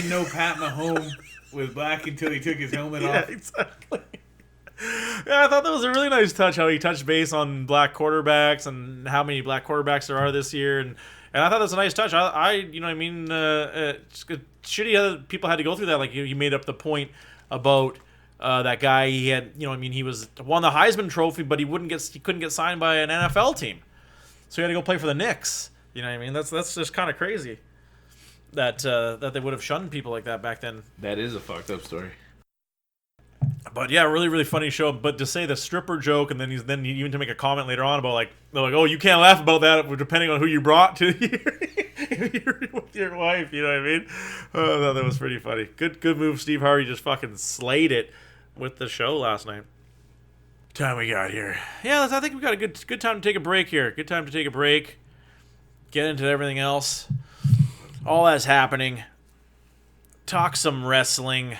didn't know Pat Mahomes was black until he took his helmet off. Yeah, exactly. Yeah, I thought that was a really nice touch. How he touched base on black quarterbacks and how many black quarterbacks there are this year, and I thought that's a nice touch. It's shitty how people had to go through that. Like you made up the point about that guy. He had, he won the Heisman Trophy, but he couldn't get signed by an NFL team, so he had to go play for the Knicks. You know what I mean? That's just kind of crazy that they would have shunned people like that back then. That is a fucked up story. But yeah, really, really funny show. But to say the stripper joke, and then even to make a comment later on about they're like, oh, you can't laugh about that depending on who you brought to with your wife. You know what I mean? I thought that was pretty funny. Good move, Steve Harvey. Just fucking slayed it with the show last night. Time we got here. Yeah, I think we got a good time to take a break here. Good time to take a break. Get into everything else. All that's happening. Talk some wrestling.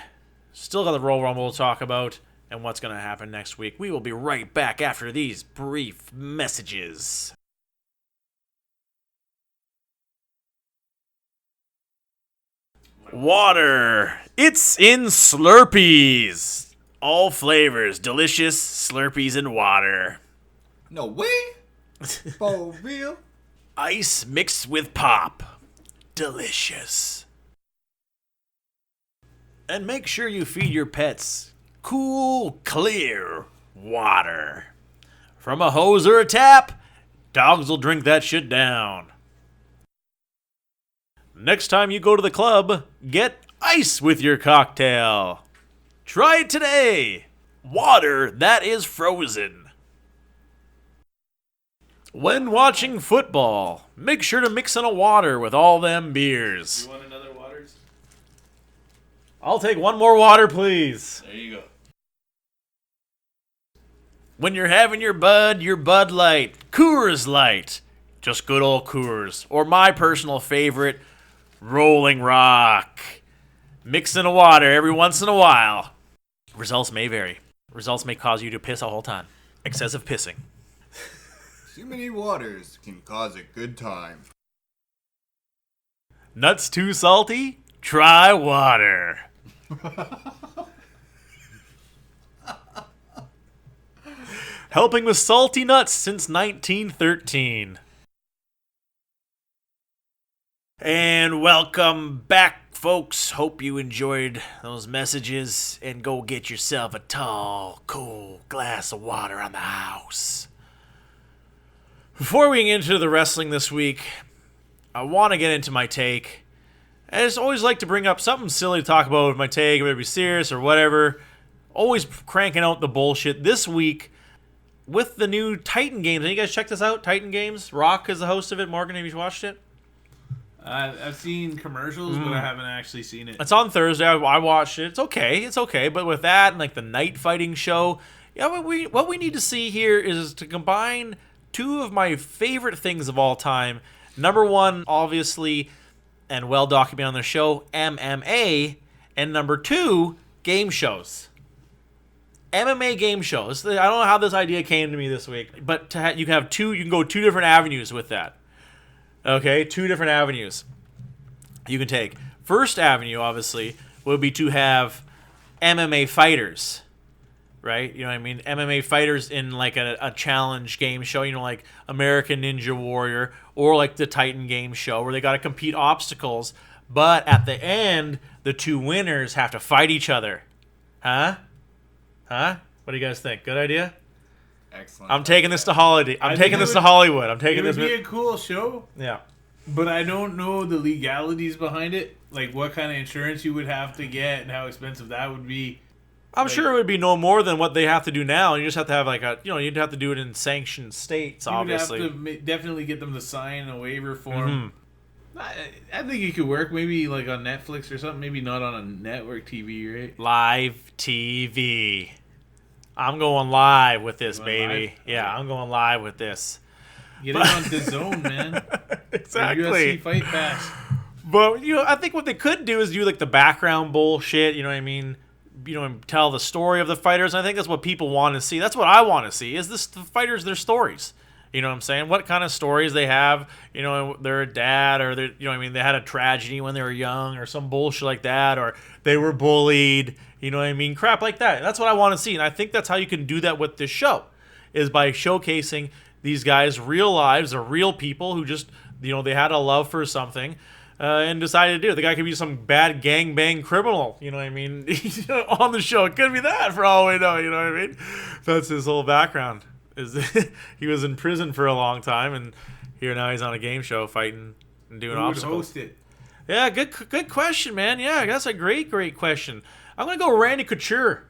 Still got the Royal Rumble to talk about and what's going to happen next week. We will be right back after these brief messages. Water. It's in Slurpees. All flavors. Delicious Slurpees in water. No way? For real? Ice mixed with pop. Delicious. And make sure you feed your pets cool, clear water. From a hose or a tap, dogs will drink that shit down. Next time you go to the club, get ice with your cocktail. Try it today. Water that is frozen. When watching football, make sure to mix in a water with all them beers. You want another waters? I'll take one more water, please. There you go. When you're having your Bud Light, Coors Light. Just good old Coors. Or my personal favorite, Rolling Rock. Mix in a water every once in a while. Results may vary. Results may cause you to piss a whole ton. Excessive pissing. Too many waters can cause a good time. Nuts too salty? Try water. Helping with salty nuts since 1913. And welcome back, folks. Hope you enjoyed those messages, and go get yourself a tall, cool glass of water on the house. Before we get into the wrestling this week, I want to get into my take. I just always like to bring up something silly to talk about with my take, whether it be serious or whatever. Always cranking out the bullshit. This week, with the new Titan games. Have you guys checked this out? Titan games? Rock is the host of it. Morgan, have you watched it? I've seen commercials, but I haven't actually seen it. It's on Thursday. I watched it. It's okay. But with that and like the night fighting show, what we need to see here is to combine two of my favorite things of all time. Number one, obviously, and well documented on the show, MMA, and number two, game shows. MMA game shows. I don't know how this idea came to me this week, but you can go two different avenues with that. Okay, two different avenues you can take. First avenue, obviously, would be to have MMA fighters, right? You know what I mean? MMA fighters in like a challenge game show, like American Ninja Warrior or like the Titan game show where they got to compete obstacles, but at the end, the two winners have to fight each other. Huh? What do you guys think? Good idea? Excellent. I'm taking this to Hollywood. I'm taking this to Hollywood. It would be a cool show. Yeah. But I don't know the legalities behind it. Like what kind of insurance you would have to get and how expensive that would be. I'm sure it would be no more than what they have to do now. You just have to have you'd have to do it in sanctioned states, obviously. You would have to definitely get them to sign a waiver form. Mm-hmm. I think it could work. Maybe like on Netflix or something. Maybe not on a network TV, right? Live TV. I'm going live with this, baby. Live? Yeah, I'm going live with this. Get it on the zone, man. Exactly. The UFC Fight Pass. But I think what they could do is do like the background bullshit. You know what I mean? And tell the story of the fighters. And I think that's what people want to see. That's what I want to see. Is the fighters, their stories? You know what I'm saying? What kind of stories they have? They're a dad, or they had a tragedy when they were young, or some bullshit like that, or they were bullied. You know what I mean? Crap like that. That's what I want to see. And I think that's how you can do that with this show, is by showcasing these guys' real lives, or real people who just, they had a love for something and decided to do it. The guy could be some bad gangbang criminal, you know what I mean? On the show. It could be that for all we know, you know what I mean? That's his whole background. He was in prison for a long time, and here now he's on a game show fighting and doing obstacles. Who would host it? Yeah, good question, man. Yeah, that's a great question. I'm going to go Randy Couture.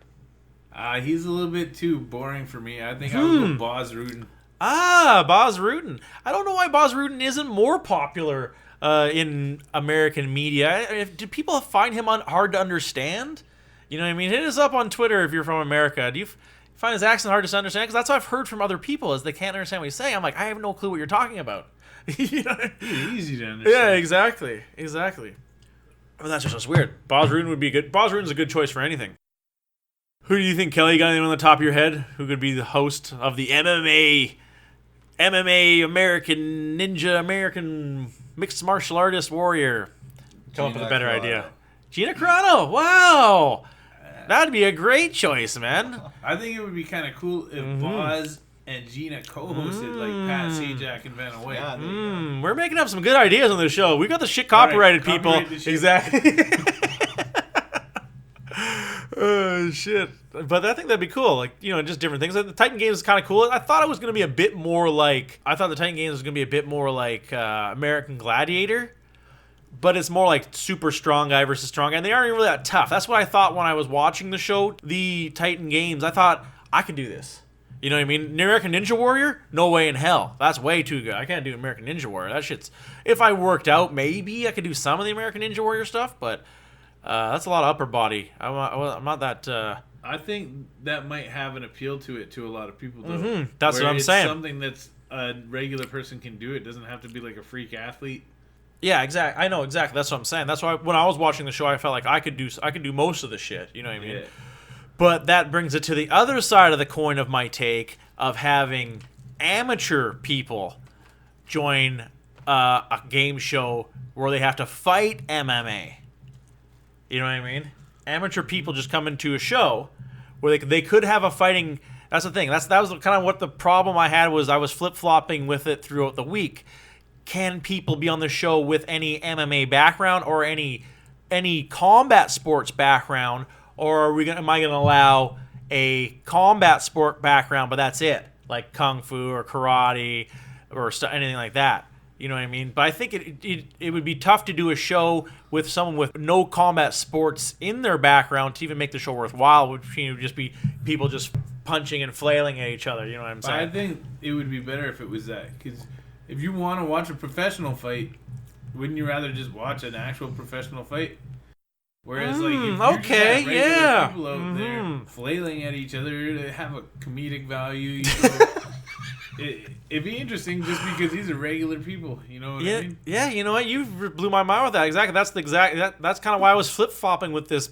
He's a little bit too boring for me. I think I would go Bas Rutten. Bas Rutten. I don't know why Bas Rutten isn't more popular in American media. Do people find him hard to understand? You know what I mean? Hit us up on Twitter if you're from America. Do you find his accent hard to understand? Because that's what I've heard from other people, is they can't understand what he's saying. I'm like, I have no clue what you're talking about. Easy to understand. Yeah, exactly. Well, that's just weird. Bas Rutten would be good. Bas Rutten's a good choice for anything. Who do you think, Kelly? You got anyone on the top of your head who could be the host of the MMA American Ninja, American Mixed Martial Artist Warrior? Come up with a better idea. Gina Carano. Wow. That'd be a great choice, man. I think it would be kind of cool if Bas and Gina co-hosted like Pat Sajak and Vanna White. Yeah, we're making up some good ideas on this show. We got the shit copyrighted, people. Exactly. Oh, shit. But I think that'd be cool. Like, just different things. The Titan Games is kind of cool. I thought it was going to be a bit more like... American Gladiator. But it's more like super strong guy versus strong guy. And they aren't even really that tough. That's what I thought when I was watching the show. The Titan Games, I thought, I could do this. You know what I mean? American Ninja Warrior? No way in hell. That's way too good. I can't do American Ninja Warrior. That shit's... If I worked out, maybe I could do some of the American Ninja Warrior stuff, but that's a lot of upper body. I'm not that... I think that might have an appeal to it to a lot of people, though. Mm-hmm. That's what I'm saying. Something that's a regular person can do. It doesn't have to be like a freak athlete. Yeah, exactly. I know exactly. That's what I'm saying. That's why when I was watching the show, I felt like I could do most of the shit. You know what I mean? Yeah. But that brings it to the other side of the coin of my take of having amateur people join a game show where they have to fight MMA. You know what I mean? Amateur people just come into a show where they could have a fighting. That's the thing. That was kind of what the problem I had was I was flip-flopping with it throughout the week. Can people be on the show with any MMA background or any combat sports background, or am I going to allow a combat sport background, but that's it, like kung fu or karate or anything like that? You know what I mean? But I think it would be tough to do a show with someone with no combat sports in their background to even make the show worthwhile. Would just be people just punching and flailing at each other. You know what I'm saying? But I think it would be better if it was that, because if you want to watch a professional fight, wouldn't you rather just watch an actual professional fight? Whereas, like, if you just have regular people out there flailing at each other, they have a comedic value. It'd be interesting just because these are regular people. You know what I mean? Yeah, you know what? You blew my mind with that. Exactly. That's kind of why I was flip-flopping with this,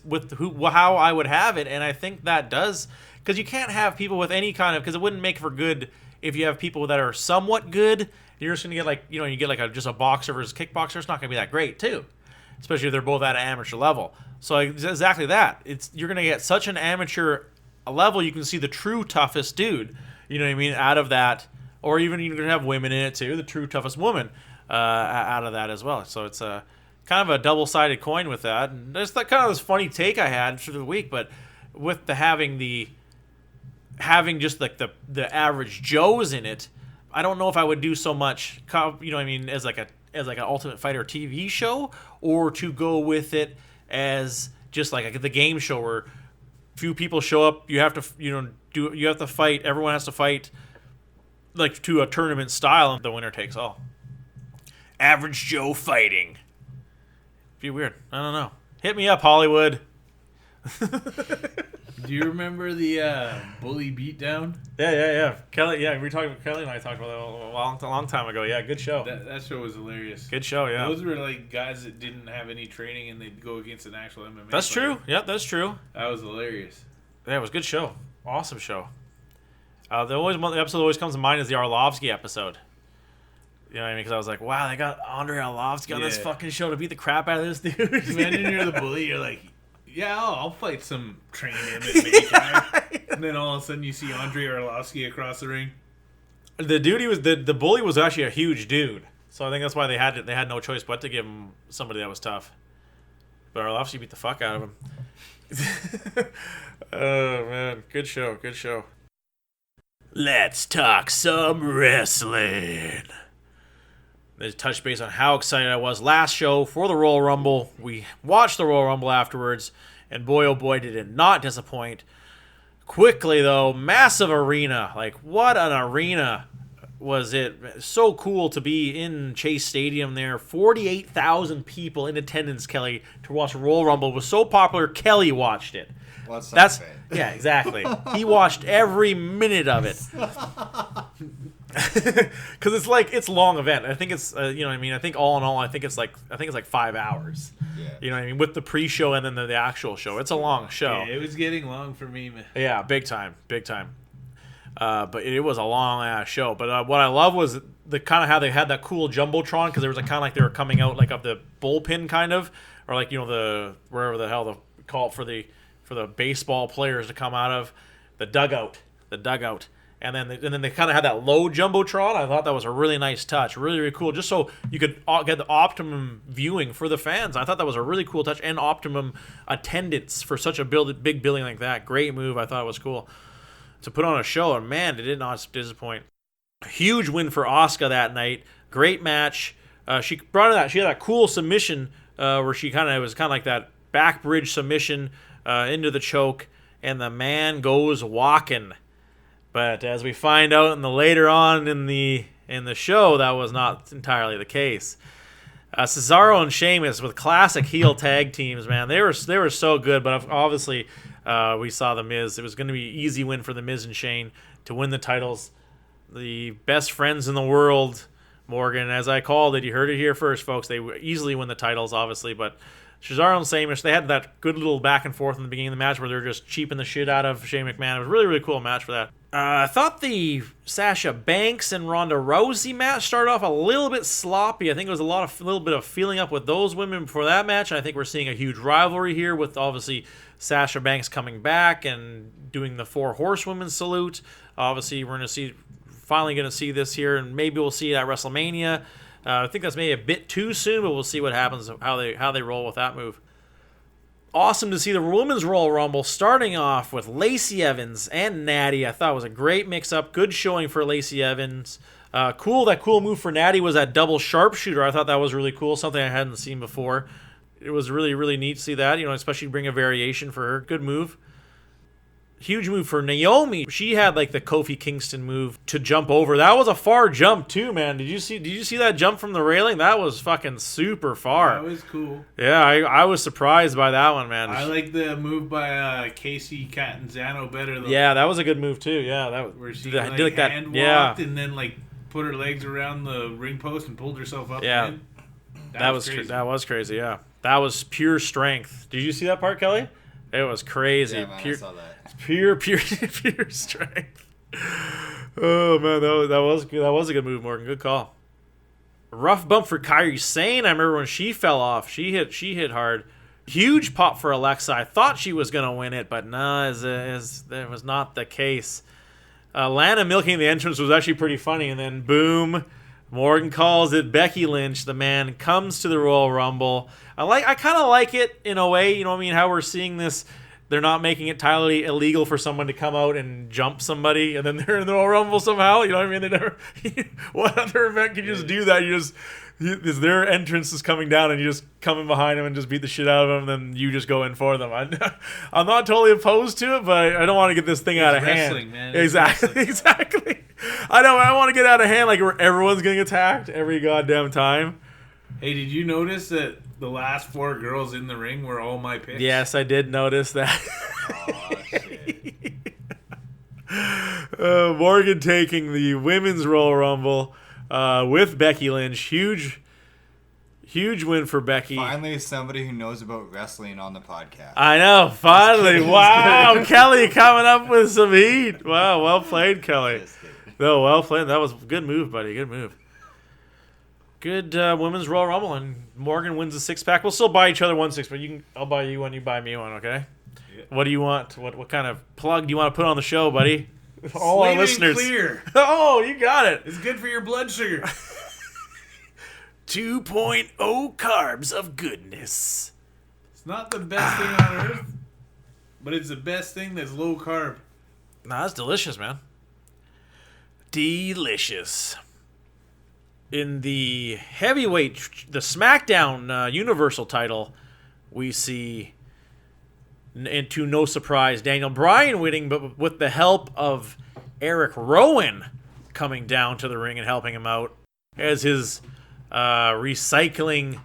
how I would have it, and I think that does, because you can't have people with any kind of, because it wouldn't make for good if you have people that are somewhat good. You're just gonna get you get just a boxer versus kickboxer. It's not gonna be that great too, especially if they're both at an amateur level. So exactly that. You're gonna get such an amateur level, you can see the true toughest dude. You know what I mean? Out of that, or even you're gonna have women in it too. The true toughest woman out of that as well. So it's a kind of a double-sided coin with that. And there's that kind of this funny take I had through the week, but with having just like the average Joes in it. I don't know if I would do so much, you know what I mean, as like an Ultimate Fighter TV show, or to go with it as just like the game show where few people show up, you have to fight, everyone has to fight like to a tournament style, and the winner takes all. Average Joe fighting. Be weird. I don't know. Hit me up, Hollywood. Do you remember the bully beatdown? Yeah. Kelly, Kelly and I talked about that a long time ago. Yeah, good show. That show was hilarious. Good show, yeah. Those were like guys that didn't have any training and they'd go against an actual MMA That's player. true. Yeah, that's true. That was hilarious. Yeah, it was a good show. Awesome show. The episode that always comes to mind is the Arlovsky episode. You know what I mean? Because I was like, wow, they got Andrei Arlovsky on this fucking show to beat the crap out of this dude. Imagine you're the bully, you're like, yeah, I'll fight some trained MMA guy. And then all of a sudden you see Andrei Arlovsky across the ring. The dude the bully was actually a huge dude. So I think that's why they had no choice but to give him somebody that was tough. But Arlovsky beat the fuck out of him. Oh man, good show. Let's talk some wrestling. Let's touch base on how excited I was last show for the Royal Rumble. We watched the Royal Rumble afterwards, and boy, oh boy, did it not disappoint. Quickly, though, massive arena. Like, what an arena was it. So cool to be in Chase Stadium there. 48,000 people in attendance, Kelly, to watch the Royal Rumble. It was so popular, Kelly watched it. Yeah, exactly. He watched every minute of it. Because it's long event. I think it's you know what I mean. I think all in all, I think it's like 5 hours. Yeah. You know what I mean, with the pre-show and then the actual show. It's a long show. Yeah, it was getting long for me, man. Yeah, big time. But it was a long ass show. But what I love was the kind of how they had that cool jumbotron, because there was kind of like they were coming out like of the bullpen kind of, or like the wherever the hell they call it for the baseball players to come out of the dugout. And then they kind of had that low jumbotron. I thought that was a really nice touch, really, really cool. Just so you could get the optimum viewing for the fans. I thought that was a really cool touch and optimum attendance for such a big building like that. Great move. I thought it was cool to put on a show, and man, it did not disappoint. A huge win for Asuka that night. Great match. She brought in she had that cool submission where she it was kind of like that back bridge submission into the choke, and the man goes walking. But as we find out later on in the show, that was not entirely the case. Cesaro and Sheamus with classic heel tag teams, man. They were so good, but obviously we saw The Miz. It was going to be an easy win for The Miz and Shane to win the titles. The best friends in the world, Morgan, as I called it. You heard it here first, folks. They easily win the titles, obviously, but Cesaro and Sheamus, they had that good little back and forth in the beginning of the match where they were just cheaping the shit out of Shane McMahon. It was a really, really cool match for that. I thought the Sasha Banks and Ronda Rousey match started off a little bit sloppy. I think it was a little bit of feeling up with those women before that match. And I think we're seeing a huge rivalry here with obviously Sasha Banks coming back and doing the 4 horsewomen salute. Obviously, we're finally going to see this here, and maybe we'll see it at WrestleMania. I think that's maybe a bit too soon, but we'll see what happens, how they roll with that move. Awesome to see the Women's Royal Rumble starting off with Lacey Evans and Natty. I thought it was a great mix-up. Good showing for Lacey Evans. That cool move for Natty was that double sharpshooter. I thought that was really cool, something I hadn't seen before. It was really, really neat to see that, especially bring a variation for her. Good move. Huge move for Naomi. She had like the Kofi Kingston move to jump over. That was a far jump too, man. Did you see that jump from the railing? That was fucking super far. That was cool. Yeah, I was surprised by that one, man. I like the move by Casey Catanzano better though. Yeah, that was a good move too. Yeah, that where she did like that. Hand Yeah, walked and then like put her legs around the ring post and pulled herself up. Yeah, in. that was crazy. Yeah, that was pure strength. Did you see that part, Kelly? It was crazy. Yeah, man, I saw that. Pure strength. Oh man, that was good. That was a good move, Morgan. Good call. Rough bump for Kairi Sane. I remember when she fell off. She hit hard. Huge pop for Alexa. I thought she was gonna win it, but no, that was not the case. Lana milking the entrance was actually pretty funny, and then boom, Morgan calls it. Becky Lynch, the man, comes to the Royal Rumble. I kind of like it in a way. You know what I mean? How we're seeing this. They're not making it entirely illegal for someone to come out and jump somebody, and then they're in the Royal Rumble somehow. You know what I mean? They never. What other event can you just do that? Their entrance is coming down, and you just come in behind them and just beat the shit out of them, and then you just go in for them. I'm not totally opposed to it, but I don't want to get this thing out of hand. Man. Exactly. I want to get out of hand like where everyone's getting attacked every goddamn time. Hey, did you notice that the last 4 girls in the ring were all my picks? Yes, I did notice that. Oh, shit. Morgan taking the Women's Royal Rumble with Becky Lynch. Huge win for Becky. Finally, somebody who knows about wrestling on the podcast. I know, finally. Wow, Kelly coming up with some heat. Wow, well played, Kelly. No, well played. That was a good move, buddy. Good move. Good Women's Royal Rumble, and Morgan wins the 6-pack. We'll still buy each other 1 6, but I'll buy you one, you buy me one, okay? Yeah. What do you want? What kind of plug do you want to put on the show, buddy? All our listeners. Clear. Oh, you got it. It's good for your blood sugar. 2.0 carbs of goodness. It's not the best thing on earth, but it's the best thing that's low carb. Nah, that's delicious, man. Delicious. In the heavyweight, the SmackDown Universal title, we see, and to no surprise, Daniel Bryan winning, but with the help of Eric Rowan coming down to the ring and helping him out. As his recycling,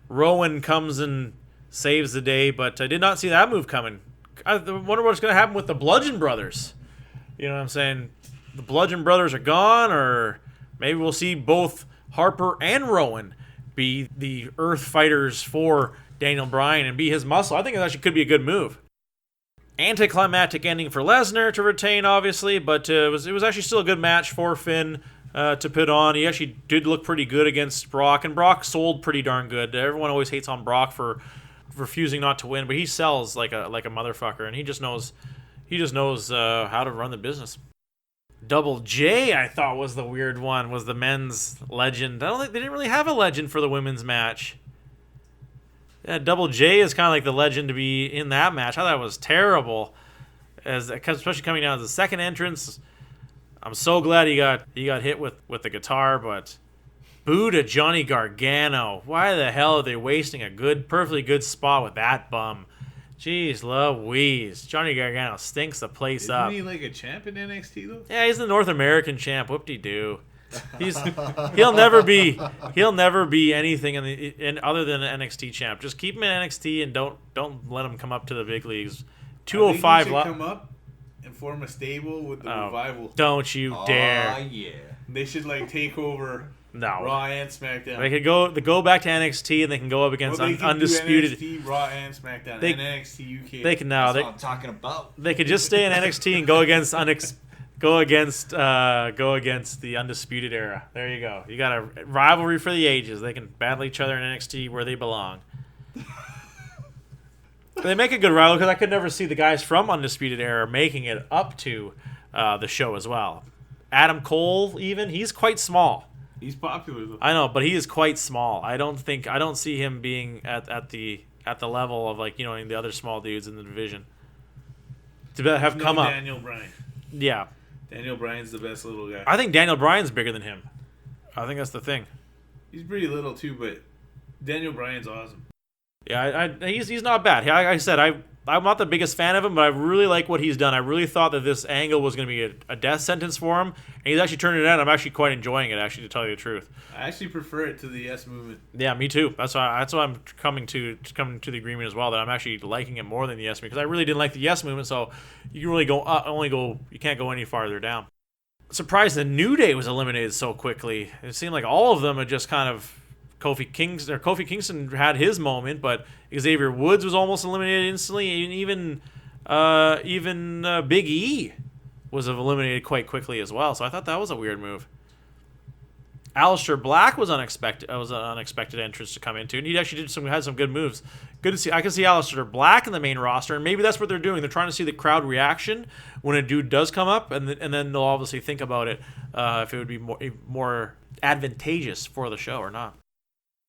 Rowan comes and saves the day, but I did not see that move coming. I wonder what's going to happen with the Bludgeon Brothers. You know what I'm saying? The Bludgeon Brothers are gone, or maybe we'll see both Harper and Rowan be the Earth Fighters for Daniel Bryan and be his muscle. I think it actually could be a good move. Anticlimactic ending for Lesnar to retain, obviously, but it was actually still a good match for Finn to put on. He actually did look pretty good against Brock, and Brock sold pretty darn good. Everyone always hates on Brock for refusing not to win, but he sells like a motherfucker, and he just knows how to run the business. Double J, I thought, was the weird one, was the men's legend. I don't think they didn't really have a legend for the women's match. Yeah, Double J is kind of like the legend to be in that match. I thought it was terrible, especially coming down as the second entrance. I'm so glad he got hit with the guitar, but boo to Johnny Gargano. Why the hell are they wasting a perfectly good spot with that bum? Jeez Louise. Johnny Gargano stinks the place up. Isn't he like a champ in NXT though? Yeah, he's the North American champ. Whoop-de-doo. He'll never be anything in other than an NXT champ. Just keep him in NXT and don't let him come up to the big leagues. 205 come up and form a stable with the Revival. Don't you dare. Oh yeah. They should like take over Raw and SmackDown. They could go back to NXT and they can go up against undisputed. Do NXT, Raw, and SmackDown. And NXT UK. They can That's what I'm talking about. They could just stay in NXT and go against Go against the Undisputed Era. There you go. You got a rivalry for the ages. They can battle each other in NXT where they belong. They make a good rivalry because I could never see the guys from Undisputed Era making it up to the show as well. Adam Cole, even, he's quite small. He's popular though. I know, but he is quite small. I don't see him being at the level of like, the other small dudes in the division to have come up. Daniel Bryan. Yeah. Daniel Bryan's the best little guy. I think Daniel Bryan's bigger than him. I think that's the thing. He's pretty little too, but Daniel Bryan's awesome. Yeah, he's not bad. Like I said, I'm not the biggest fan of him, but I really like what he's done. I really thought that this angle was going to be a death sentence for him, and he's actually turned it out. I'm actually quite enjoying it, actually, to tell you the truth. I actually prefer it to the Yes Movement. Yeah, me too. That's why I'm coming to the agreement as well, that I'm actually liking it more than the Yes Movement, because I really didn't like the Yes Movement, so you can really you can't go any farther down. Surprised the New Day was eliminated so quickly. It seemed like all of them had just kind of Kofi Kingston had his moment, but Xavier Woods was almost eliminated instantly, and even Big E was eliminated quite quickly as well. So I thought that was a weird move. Aleister Black was unexpected. Was an unexpected entrance to come into, and he actually had some good moves. Good to see. I can see Aleister Black in the main roster, and maybe that's what they're doing. They're trying to see the crowd reaction when a dude does come up, and then they'll obviously think about it if it would be more advantageous for the show or not.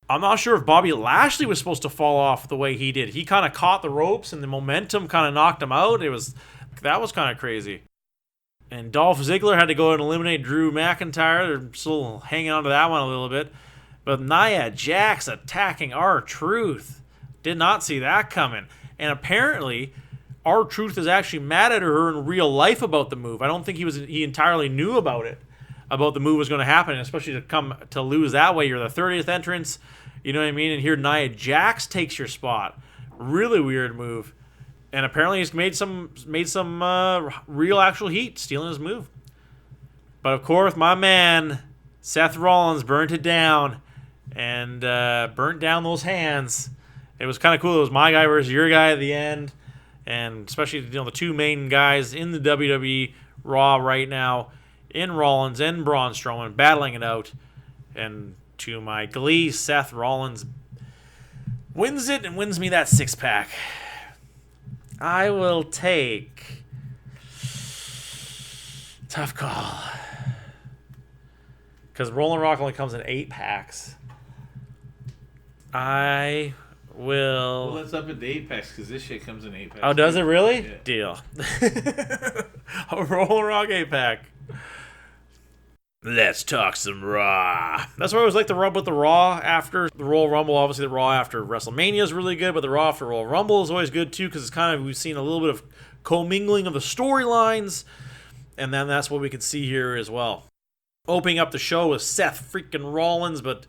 I'm not sure if Bobby Lashley was supposed to fall off the way he did. He kind of caught the ropes, and the momentum kind of knocked him out. That was kind of crazy. And Dolph Ziggler had to go and eliminate Drew McIntyre. They're still hanging on to that one a little bit. But Nia Jax attacking R-Truth. Did not see that coming. And apparently, R-Truth is actually mad at her in real life about the move. I don't think he entirely knew about it. About the move was going to happen, especially to lose that way. You're the 30th entrance, you know what I mean? And here Nia Jax takes your spot. Really weird move. And apparently he's made some real actual heat stealing his move. But of course, my man Seth Rollins burnt it down and burnt down those hands. It was kind of cool. It was my guy versus your guy at the end, and especially the two main guys in the WWE Raw right now, in Rollins and Braun Strowman, battling it out. And to my glee, Seth Rollins wins it and wins me that 6-pack. I will take... Tough call. Because Rolling Rock only comes in 8 packs. I will... Well, let's up it to 8 packs, because this shit comes in 8 packs. Oh, does it really? Yeah. Deal. A Rolling Rock 8-pack. Let's talk some Raw. That's why I always like the rub with the Raw after the Royal Rumble. Obviously, the Raw after WrestleMania is really good, but the Raw after Royal Rumble is always good too, because we've seen a little bit of commingling of the storylines, and then that's what we can see here as well. Opening up the show with Seth freaking Rollins, but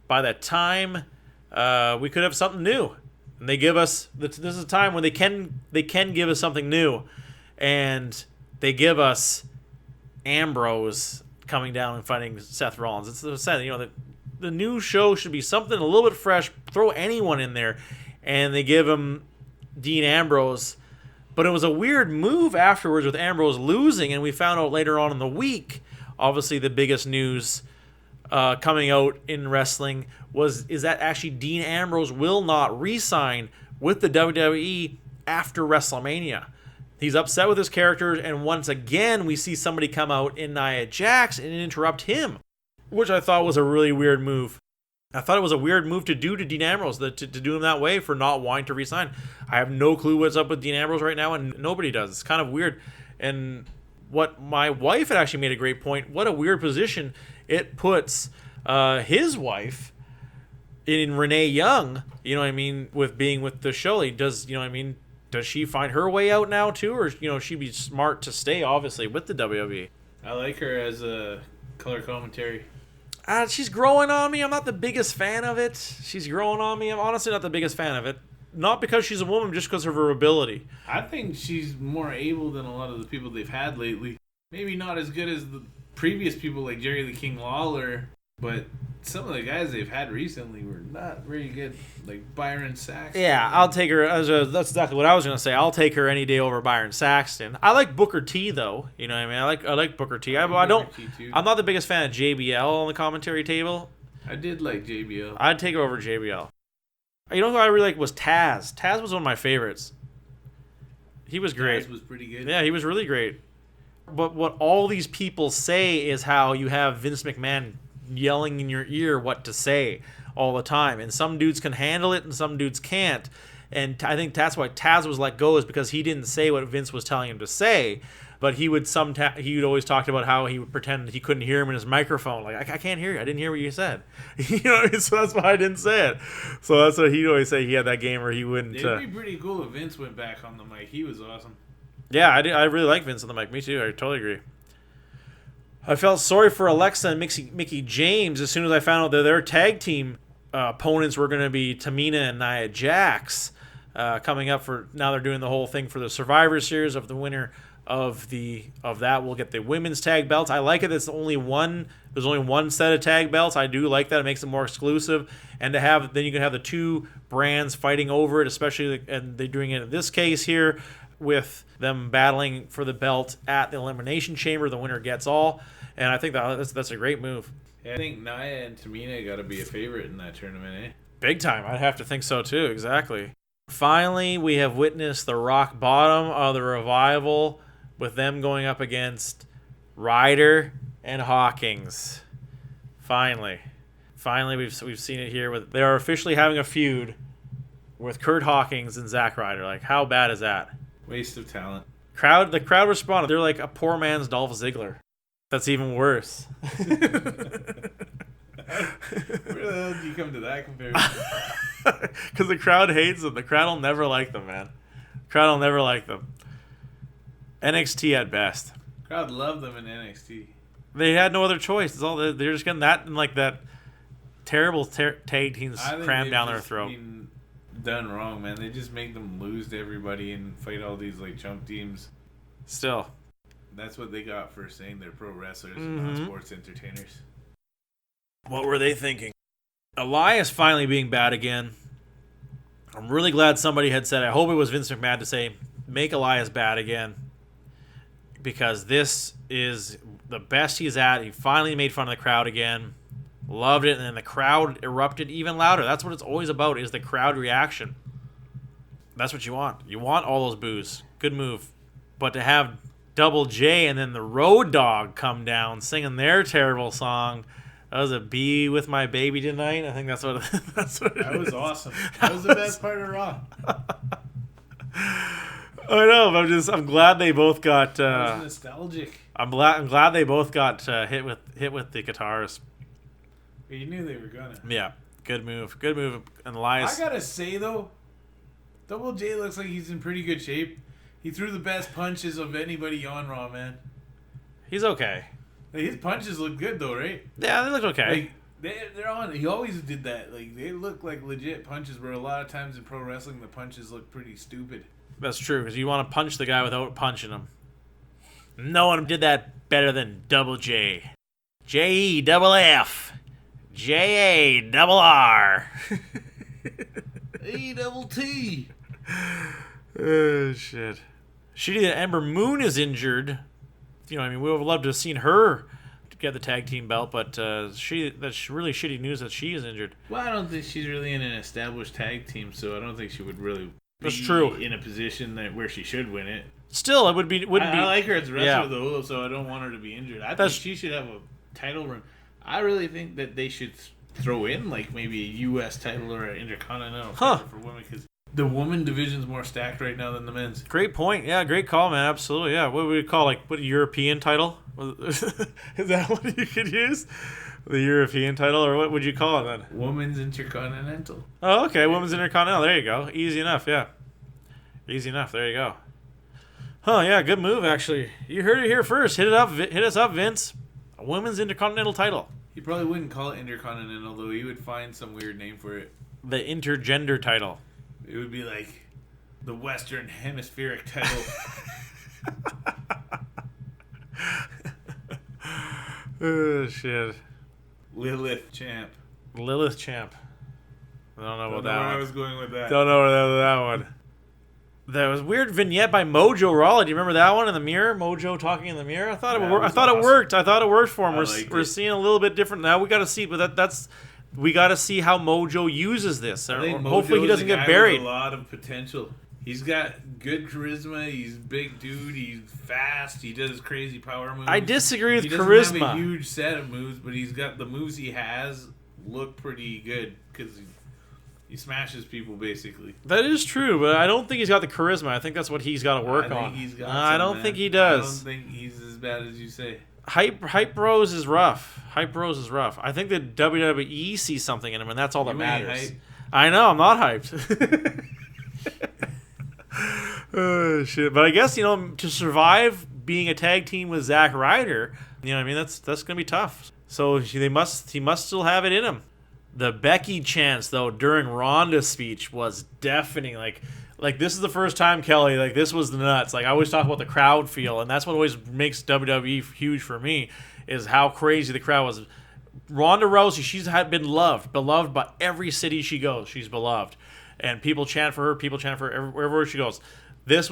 by that time, we could have something new. And they give us this is a time when they can give us something new, and they give us Ambrose coming down and fighting Seth Rollins. It's sad, the new show should be something a little bit fresh. Throw anyone in there, and they give him Dean Ambrose. But it was a weird move afterwards with Ambrose losing, and we found out later on in the week, obviously the biggest news coming out in wrestling is that actually Dean Ambrose will not re-sign with the WWE after WrestleMania. He's upset with his character, and once again, we see somebody come out in Nia Jax and interrupt him, which I thought was a really weird move. I thought it was a weird move to do to Dean Ambrose, to do him that way for not wanting to resign. I have no clue what's up with Dean Ambrose right now, and nobody does. It's kind of weird. And what my wife had actually made a great point, what a weird position it puts his wife in Renee Young, you know what I mean, with being with the show. He does, you know what I mean, does she find her way out now too, or she'd be smart to stay obviously with the WWE? I like her as a color commentary. She's growing on me. I'm not the biggest fan of it. She's growing on me. I'm honestly not the biggest fan of it. Not because she's a woman, just because of her ability. I think she's more able than a lot of the people they've had lately. Maybe not as good as the previous people like Jerry the King Lawler. But some of the guys they've had recently were not very good, like Byron Saxton. Yeah, I'll take her. That's exactly what I was going to say. I'll take her any day over Byron Saxton. I like Booker T though. You know what I mean? I like Booker T. I don't. I'm not the biggest fan of JBL on the commentary table. I did like JBL. I'd take her over JBL. You know who I really like was Taz. Taz was one of my favorites. He was great. Taz was pretty good. Yeah, he was really great. But what all these people say is how you have Vince McMahon yelling in your ear what to say all the time, and some dudes can handle it and some dudes can't, and I think that's why Taz was let go, is because he didn't say what Vince was telling him to say, but he would always talk about how he would pretend he couldn't hear him in his microphone, like I can't hear you, I didn't hear what you said. You know, so that's why I didn't say it. So that's what he'd always say. He had that game where he wouldn't. It'd be pretty cool if Vince went back on the mic. He was awesome. Yeah, I really like Vince on the mic. Me too. I totally agree. I felt sorry for Alexa and Mickey James as soon as I found out that their tag team opponents were going to be Tamina and Nia Jax coming up for. Now they're doing the whole thing for the Survivor Series. Of the winner of that will get the women's tag belts. I like it. There's only one set of tag belts. I do like that. It makes it more exclusive, and then you can have the two brands fighting over it, especially and they're doing it in this case here with them battling for the belt at the Elimination Chamber. The winner gets all, and I think that's a great move. Yeah, I think Nia and Tamina got to be a favorite in that tournament, eh? Big time. I'd have to think so too. Exactly. Finally, we have witnessed the rock bottom of the Revival with them going up against Ryder and Hawkins. Finally, we've seen it here. They are officially having a feud with Kurt Hawkins and Zack Ryder. Like, how bad is that? Waste of talent. The crowd responded. They're like a poor man's Dolph Ziggler. That's even worse. Where the hell did you come to that comparison? Because the crowd hates them. The crowd will never like them, man. The crowd will never like them. NXT at best. Crowd loved them in NXT. They had no other choice. It's all they're just getting that and like that terrible tag teams crammed down their throat. Done wrong, man. They just make them lose to everybody and fight all these like chump teams. Still, that's what they got for saying they're pro wrestlers and not sports entertainers. What were they thinking? Elias finally being bad again. I'm really glad somebody had said, I hope it was Vince McMahon, to say, make Elias bad again. Because this is the best he's at. He finally made fun of the crowd again. Loved it, and then the crowd erupted even louder. That's what it's always about, is the crowd reaction. That's what you want. You want all those boos. Good move. But to have Double J and then the Road Dogg come down singing their terrible song, that was a Be With My Baby Tonight. I think that's what that was awesome. That was the best part of Raw. I know, but I'm glad they both got that was nostalgic. I'm glad they both got hit with the guitars. You knew they were gonna. Yeah, good move, and Elias. I gotta say though, Double J looks like he's in pretty good shape. He threw the best punches of anybody on Raw, man. He's okay. Like, his punches look good though, right? Yeah, they look okay. Like, they're on. He always did that. Like, they look like legit punches. Where a lot of times in pro wrestling, the punches look pretty stupid. That's true, because you want to punch the guy without punching him. No one did that better than Double J. J-E-double-F. J-A-double-R. A-double-T. Oh, shit. Shitty that Ember Moon is injured. You know, I mean, we would have loved to have seen her get the tag team belt, but that's really shitty news that she is injured. Well, I don't think she's really in an established tag team, so I don't think she would really That's true. In a position where she should win it. Still, it wouldn't be. I like her as a wrestler, though, so I don't want her to be injured. I think she should have a title run. I really think that they should throw in, like, maybe a U.S. title or an Intercontinental title for women, because the women division's more stacked right now than the men's. Great point. Yeah, great call, man. Absolutely. Yeah. What would we call, like, what, a European title? Is that what you could use? The European title, or what would you call it then? Women's Intercontinental. Oh, okay. Women's Intercontinental. There you go. Easy enough, yeah. Easy enough. There you go. Huh, yeah, good move, actually. You heard it here first. Hit us up, Vince. A women's Intercontinental title. He probably wouldn't call it Intercontinental, though. He would find some weird name for it. The intergender title. It would be like the Western Hemispheric title. Oh, shit. Lilith champ. Lilith champ. I don't know about that one. I was going with that. Don't know where that one. There was a weird vignette by Mojo Rawley. Do you remember that one in the mirror? Mojo talking in the mirror. I thought it worked. I thought it worked. I thought it worked for him. We're seeing a little bit different now. We got to see, but we got to see how Mojo uses this. Hopefully he doesn't get buried. A lot of potential. He's got good charisma. He's a big dude. He's fast. He does crazy power moves. I disagree with charisma. He doesn't have a huge set of moves, but he's got the moves he has look pretty good because he smashes people basically. That is true, but I don't think he's got the charisma. I think that's what he's got to work on. I don't think he does. I don't think he's as bad as you say. Hype Bros is rough. Hype Bros is rough. I think that WWE sees something in him, and that's all that matters. I know. I'm not hyped. Oh, shit. But I guess, to survive being a tag team with Zack Ryder, that's gonna be tough. So he must still have it in him. The Becky chants though during Ronda's speech was deafening. Like this is the first time, Kelly. Like this was the nuts. Like I always talk about the crowd feel, and that's what always makes WWE huge for me, is how crazy the crowd was. Ronda Rousey, she's beloved by every city she goes. She's beloved, and people chant for her. People chant for her wherever she goes.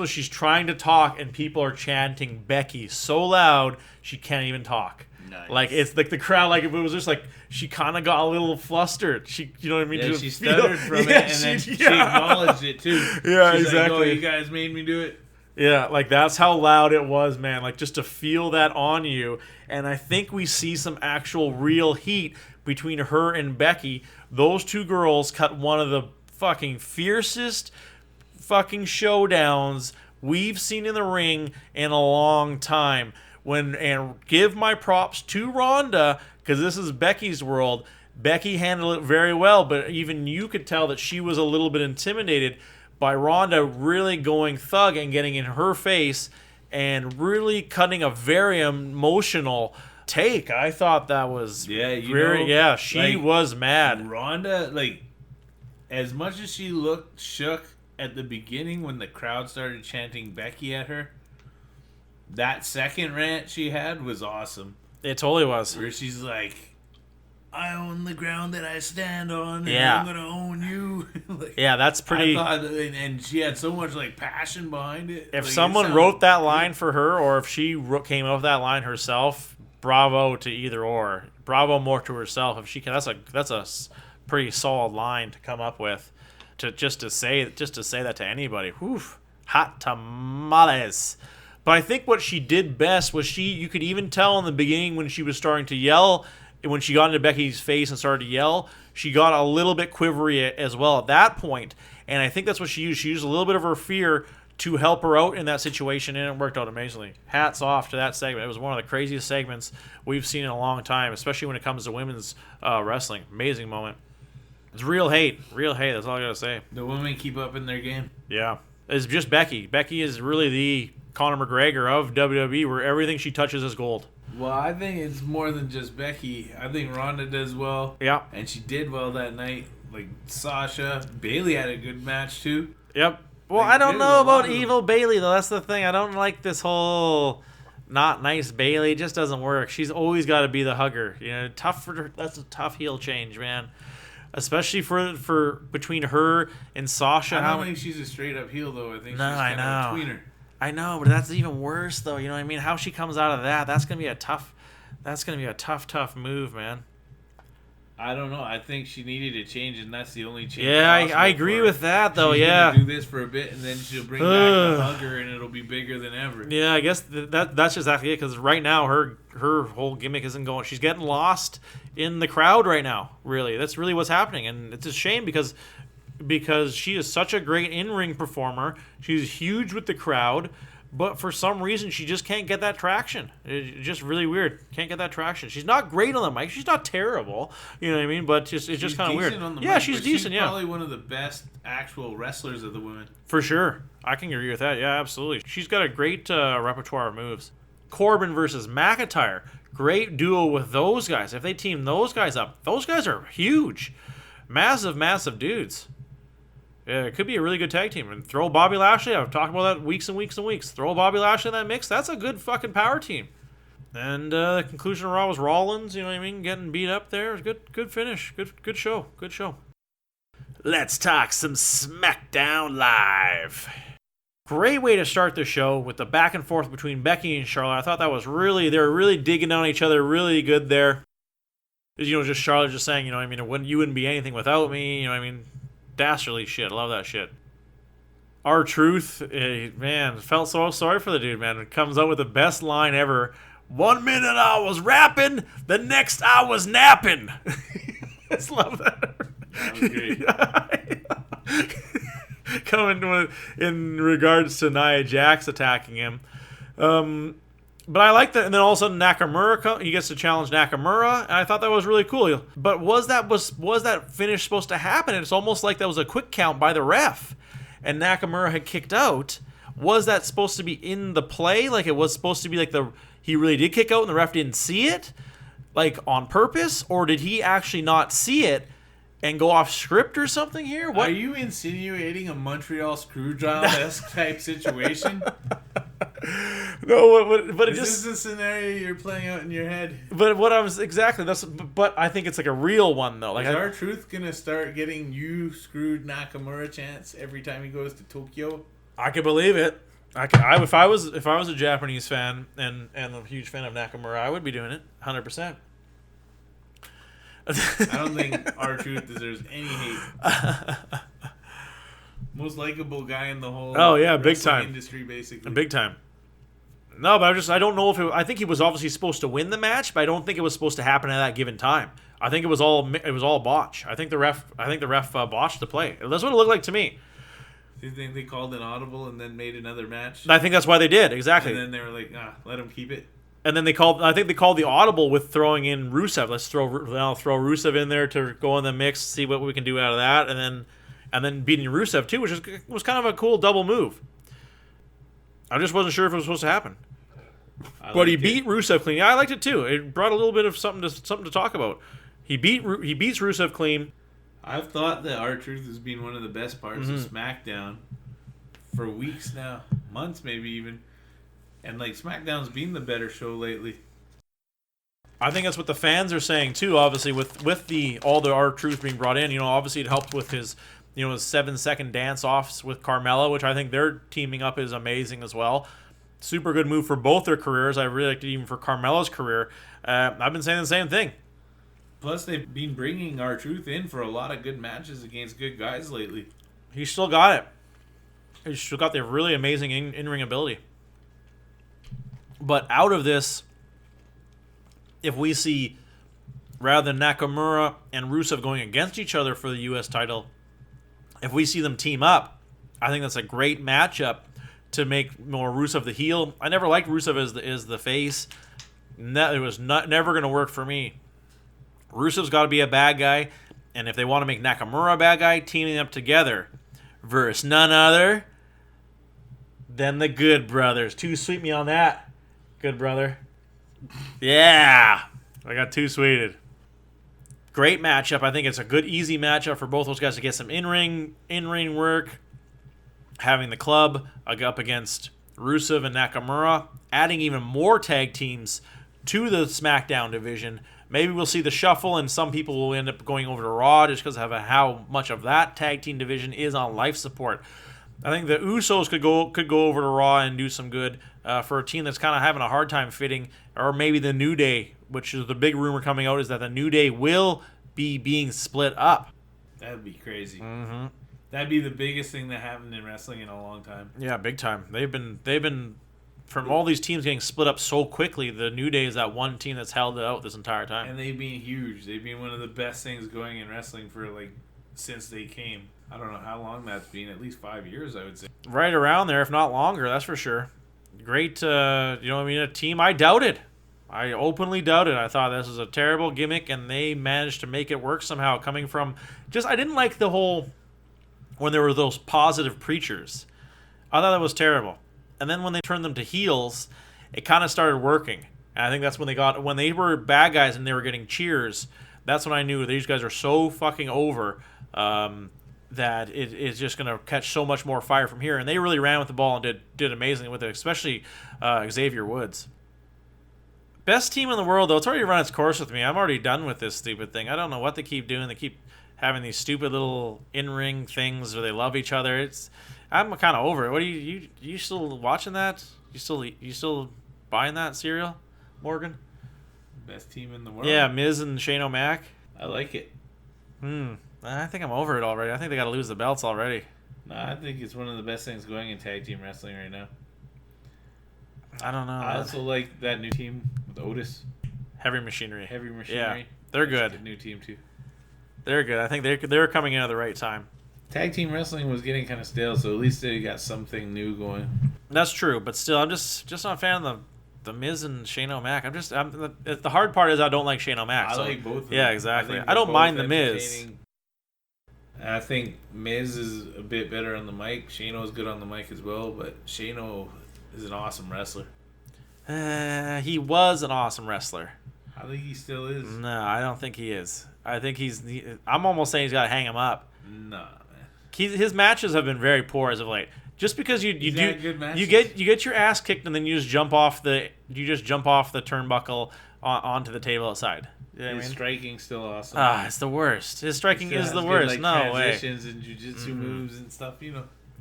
She's trying to talk, and people are chanting Becky so loud she can't even talk. Nice. Like it's like the crowd, like if it was just like she kind of got a little flustered. She, you know what I mean? Yeah, she stuttered from it, and then she acknowledged it too. Yeah, she's exactly. Like, oh, you guys made me do it. Yeah, like that's how loud it was, man. Like just to feel that on you, and I think we see some actual real heat between her and Becky. Those two girls cut one of the fucking fiercest fucking showdowns we've seen in the ring in a long time. And give my props to Ronda, because this is Becky's world. Becky handled it very well, but even you could tell that she was a little bit intimidated by Ronda really going thug and getting in her face and really cutting a very emotional take. I thought that was she was mad. Ronda, as much as she looked shook at the beginning when the crowd started chanting Becky at her, that second rant she had was awesome. It totally was. Where she's like, I own the ground that I stand on, and I'm going to own you. That's pretty... And she had so much passion behind it. If someone wrote that line for her, or if she came up with that line herself, bravo to either or. Bravo more to herself. If she can, that's a pretty solid line to come up with. To say that to anybody. Whew. Hot tamales. But I think what she did best was you could even tell in the beginning when she was starting to yell, when she got into Becky's face and started to yell, she got a little bit quivery as well at that point. And I think that's what she used. She used a little bit of her fear to help her out in that situation, and it worked out amazingly. Hats off to that segment. It was one of the craziest segments we've seen in a long time, especially when it comes to women's wrestling. Amazing moment. It's real hate. Real hate. That's all I got to say. The women keep up in their game. Yeah. It's just Becky. Becky is really the Conor McGregor of WWE, where everything she touches is gold. Well, I think it's more than just Becky. I think Ronda does well. Yeah. And she did well that night. Like Sasha. Bayley had a good match, too. Yep. Well, I don't know about evil Bayley, though. That's the thing. I don't like this whole not nice Bayley. It just doesn't work. She's always got to be the hugger. Tough for her. That's a tough heel change, man. Especially for between her and Sasha. I don't think she's a straight up heel, though. I think she's kind of a tweener. I know, but that's even worse, though. You know what I mean? How she comes out of that's gonna be a tough move, man. I don't know. I think she needed a change, and that's the only change. Yeah, I agree with that, though. She's gonna do this for a bit, and then she'll bring back the hugger, and it'll be bigger than ever. Yeah, I guess that's exactly it. Because right now, her whole gimmick isn't going. She's getting lost in the crowd right now. Really, that's really what's happening, and it's a shame because she is such a great in-ring performer. She's huge with the crowd, but for some reason she just can't get that traction. It's just really weird. Can't get that traction. She's not great on the mic. She's not terrible. You know what I mean? But it's just kind of weird. She's decent. She's probably one of the best actual wrestlers of the women. For sure. I can agree with that. Yeah, absolutely. She's got a great repertoire of moves. Corbin versus McIntyre. Great duo with those guys. If they team those guys up, those guys are huge. Massive dudes. Yeah, it could be a really good tag team. And throw Bobby Lashley. I've talked about that weeks and weeks and weeks. Throw Bobby Lashley in that mix. That's a good fucking power team. And the conclusion of Raw was Rollins, you know what I mean, getting beat up there. It was good finish. Good show. Good show. Let's talk some SmackDown Live. Great way to start the show with the back and forth between Becky and Charlotte. I thought that was they were really digging on each other, really good there. Just Charlotte just saying, you wouldn't be anything without me, dastardly shit. I love that shit. R-Truth, man, felt so sorry for the dude, man. It comes out with the best line ever. 1 minute I was rapping, the next I was napping. I just love that. That was great. Coming in regards to Nia Jax attacking him. But I like that, and then all of a sudden Nakamura, he gets to challenge Nakamura, and I thought that was really cool. But was that finish supposed to happen? It's almost like that was a quick count by the ref, and Nakamura had kicked out. Was that supposed to be in the play? Like it was supposed to be like he really did kick out and the ref didn't see it, like on purpose, or did he actually not see it and go off script or something here? What? Are you insinuating a Montreal Screwjob-esque type situation? No, but it This is a scenario you're playing out in your head. But but I think it's like a real one though. Like is R-Truth gonna start getting "you screwed Nakamura" chants every time he goes to Tokyo? I could believe it. If I was a Japanese fan and a huge fan of Nakamura, I would be doing it 100%. I don't think R-Truth deserves any hate. Most likable guy in the whole big time industry, basically. Big time. No, but I don't know if I think he was obviously supposed to win the match, but I don't think it was supposed to happen at that given time. I think it was all botch. I think the ref botched the play. That's what it looked like to me. Do you think they called an audible and then made another match? I think that's why they did, exactly. And then they were like, let him keep it. And then I think they called the audible with throwing in Rusev. Let's throw Rusev in there to go in the mix, see what we can do out of that, and then beating Rusev too, which was kind of a cool double move. I just wasn't sure if it was supposed to happen. But he beat Rusev clean. Yeah, I liked it too. It brought a little bit of something to talk about. He beats Rusev clean. I've thought that R-Truth has been one of the best parts of SmackDown for weeks now, months maybe even. And SmackDown's been the better show lately. I think that's what the fans are saying too. Obviously, with all the R-Truth being brought in, obviously it helped with his 7-second dance offs with Carmella, which I think their teaming up is amazing as well. Super good move for both their careers. I really liked it even for Carmella's career. I've been saying the same thing. Plus, they've been bringing R-Truth in for a lot of good matches against good guys lately. He's still got it. He's still got the really amazing in-ring ability. But out of this, if we see, rather than Nakamura and Rusev going against each other for the U.S. title, if we see them team up, I think that's a great matchup to make more Rusev the heel. I never liked Rusev as the face. It was never going to work for me. Rusev's got to be a bad guy, and if they want to make Nakamura a bad guy, teaming up together versus none other than the Good Brothers. Too sweet me on that, Good Brother. Yeah, I got too sweeted. Great matchup. I think it's a good, easy matchup for both those guys to get some in-ring work. Having the club up against Rusev and Nakamura, adding even more tag teams to the SmackDown division. Maybe we'll see the shuffle, and some people will end up going over to Raw just because of how much of that tag team division is on life support. I think the Usos could go over to Raw and do some good for a team that's kind of having a hard time fitting, or maybe the New Day, which is the big rumor coming out, is that the New Day will be being split up. That'd be crazy. Mm-hmm. That'd be the biggest thing that happened in wrestling in a long time. Yeah, big time. They've been from all these teams getting split up so quickly. The New Day is that one team that's held it out this entire time. And they've been huge. They've been one of the best things going in wrestling for since they came. I don't know how long that's been. At least 5 years, I would say. Right around there, if not longer. That's for sure. Great. A team I doubted. I openly doubted. I thought this was a terrible gimmick, and they managed to make it work somehow. Coming from I didn't like the whole when there were those positive preachers. I thought that was terrible. And then when they turned them to heels, it kind of started working. And I think that's when they were bad guys and they were getting cheers. That's when I knew these guys are so fucking over that it is just going to catch so much more fire from here. And they really ran with the ball and did amazingly with it, especially Xavier Woods. Best team in the world, though, it's already run its course with me. I'm already done with this stupid thing. I don't know what they keep doing. They keep having these stupid little in-ring things where they love each other. I'm kind of over it. What are you still watching that? You still buying that cereal, Morgan? Best team in the world. Yeah, Miz and Shane O'Mac. I like it. I think I'm over it already. I think they got to lose the belts already. No, I think it's one of the best things going in tag team wrestling right now. I don't know. I also like that new team with Otis. Heavy Machinery. Yeah, they're That's good. a new team too. They're good. I think they're coming in at the right time. Tag team wrestling was getting kind of stale, so at least they got something new going. That's true, but still, I'm just not a fan of the Miz and Shane O'Mac. The hard part is I don't like Shane O'Mac. I so, like both of them. Yeah, exactly. think I don't they're mind both the Miz. entertaining. I think Miz is a bit better on the mic. Shano is good on the mic as well, but Shano is an awesome wrestler. He was an awesome wrestler. I think he still is. No, I don't think he is. I think I'm almost saying he's got to hang him up. Nah, man. His matches have been very poor as of late. Just because you had good matches. you get your ass kicked and then you just jump off the turnbuckle onto the table outside. You know what I His mean? striking's still awesome. It's the worst. His striking Still is has the good, worst. like, No way. transitions and jiu-jitsu moves and stuff,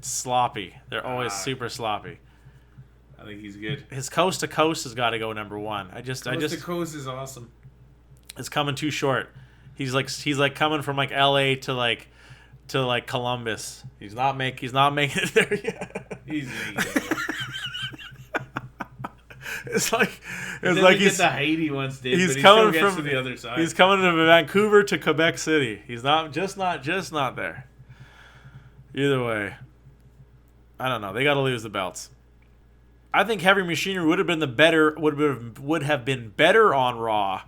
Sloppy. They're always super sloppy. I think he's good. His coast to coast has got to go number one. Coast to Coast is awesome. It's coming too short. He's like coming from like LA to Columbus. He's not making it there yet. He's making it. It's like he's the Haiti once did. He's but he coming still gets from to the other side. He's coming to Vancouver to Quebec City. He's not there. Either way, I don't know. They got to lose the belts. I think Heavy Machinery would have been better on Raw,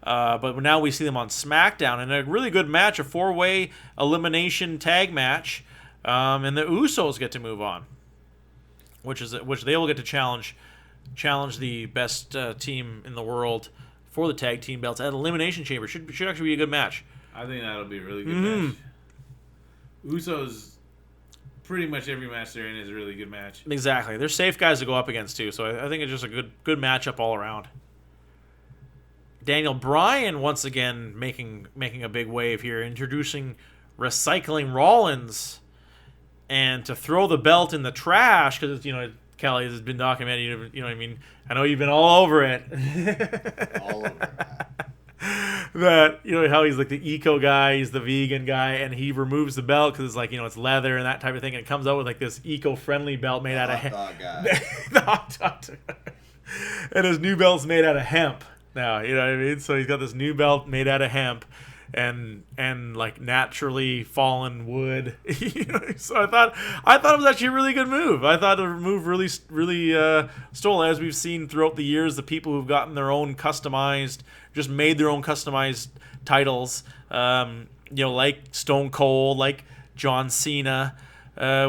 but now we see them on SmackDown in a really good match, a 4-way elimination tag match, and the Usos get to move on, which they will get to challenge the best team in the world for the tag team belts at Elimination Chamber. Should actually be a good match. I think that'll be a really good match. Usos, pretty much every match they're in is a really good match. Exactly. They're safe guys to go up against too, so I think it's just a good matchup all around. Daniel Bryan once again making a big wave here, introducing Recycling Rollins, and to throw the belt in the trash because Kelly has been documented. You know what I mean? I know you've been all over it. All over that. That how he's like the eco guy, he's the vegan guy, and he removes the belt because it's like it's leather and that type of thing, and it comes out with like this eco-friendly belt made out of hemp. The hot dog guy. And his new belt's made out of hemp. Now you know what I mean. So he's got this new belt made out of hemp, and like naturally fallen wood. So I thought it was actually a really good move. I thought the move really stole, as we've seen throughout the years, the people who've gotten their own customized, just made their own customized titles. Like Stone Cold, like John Cena.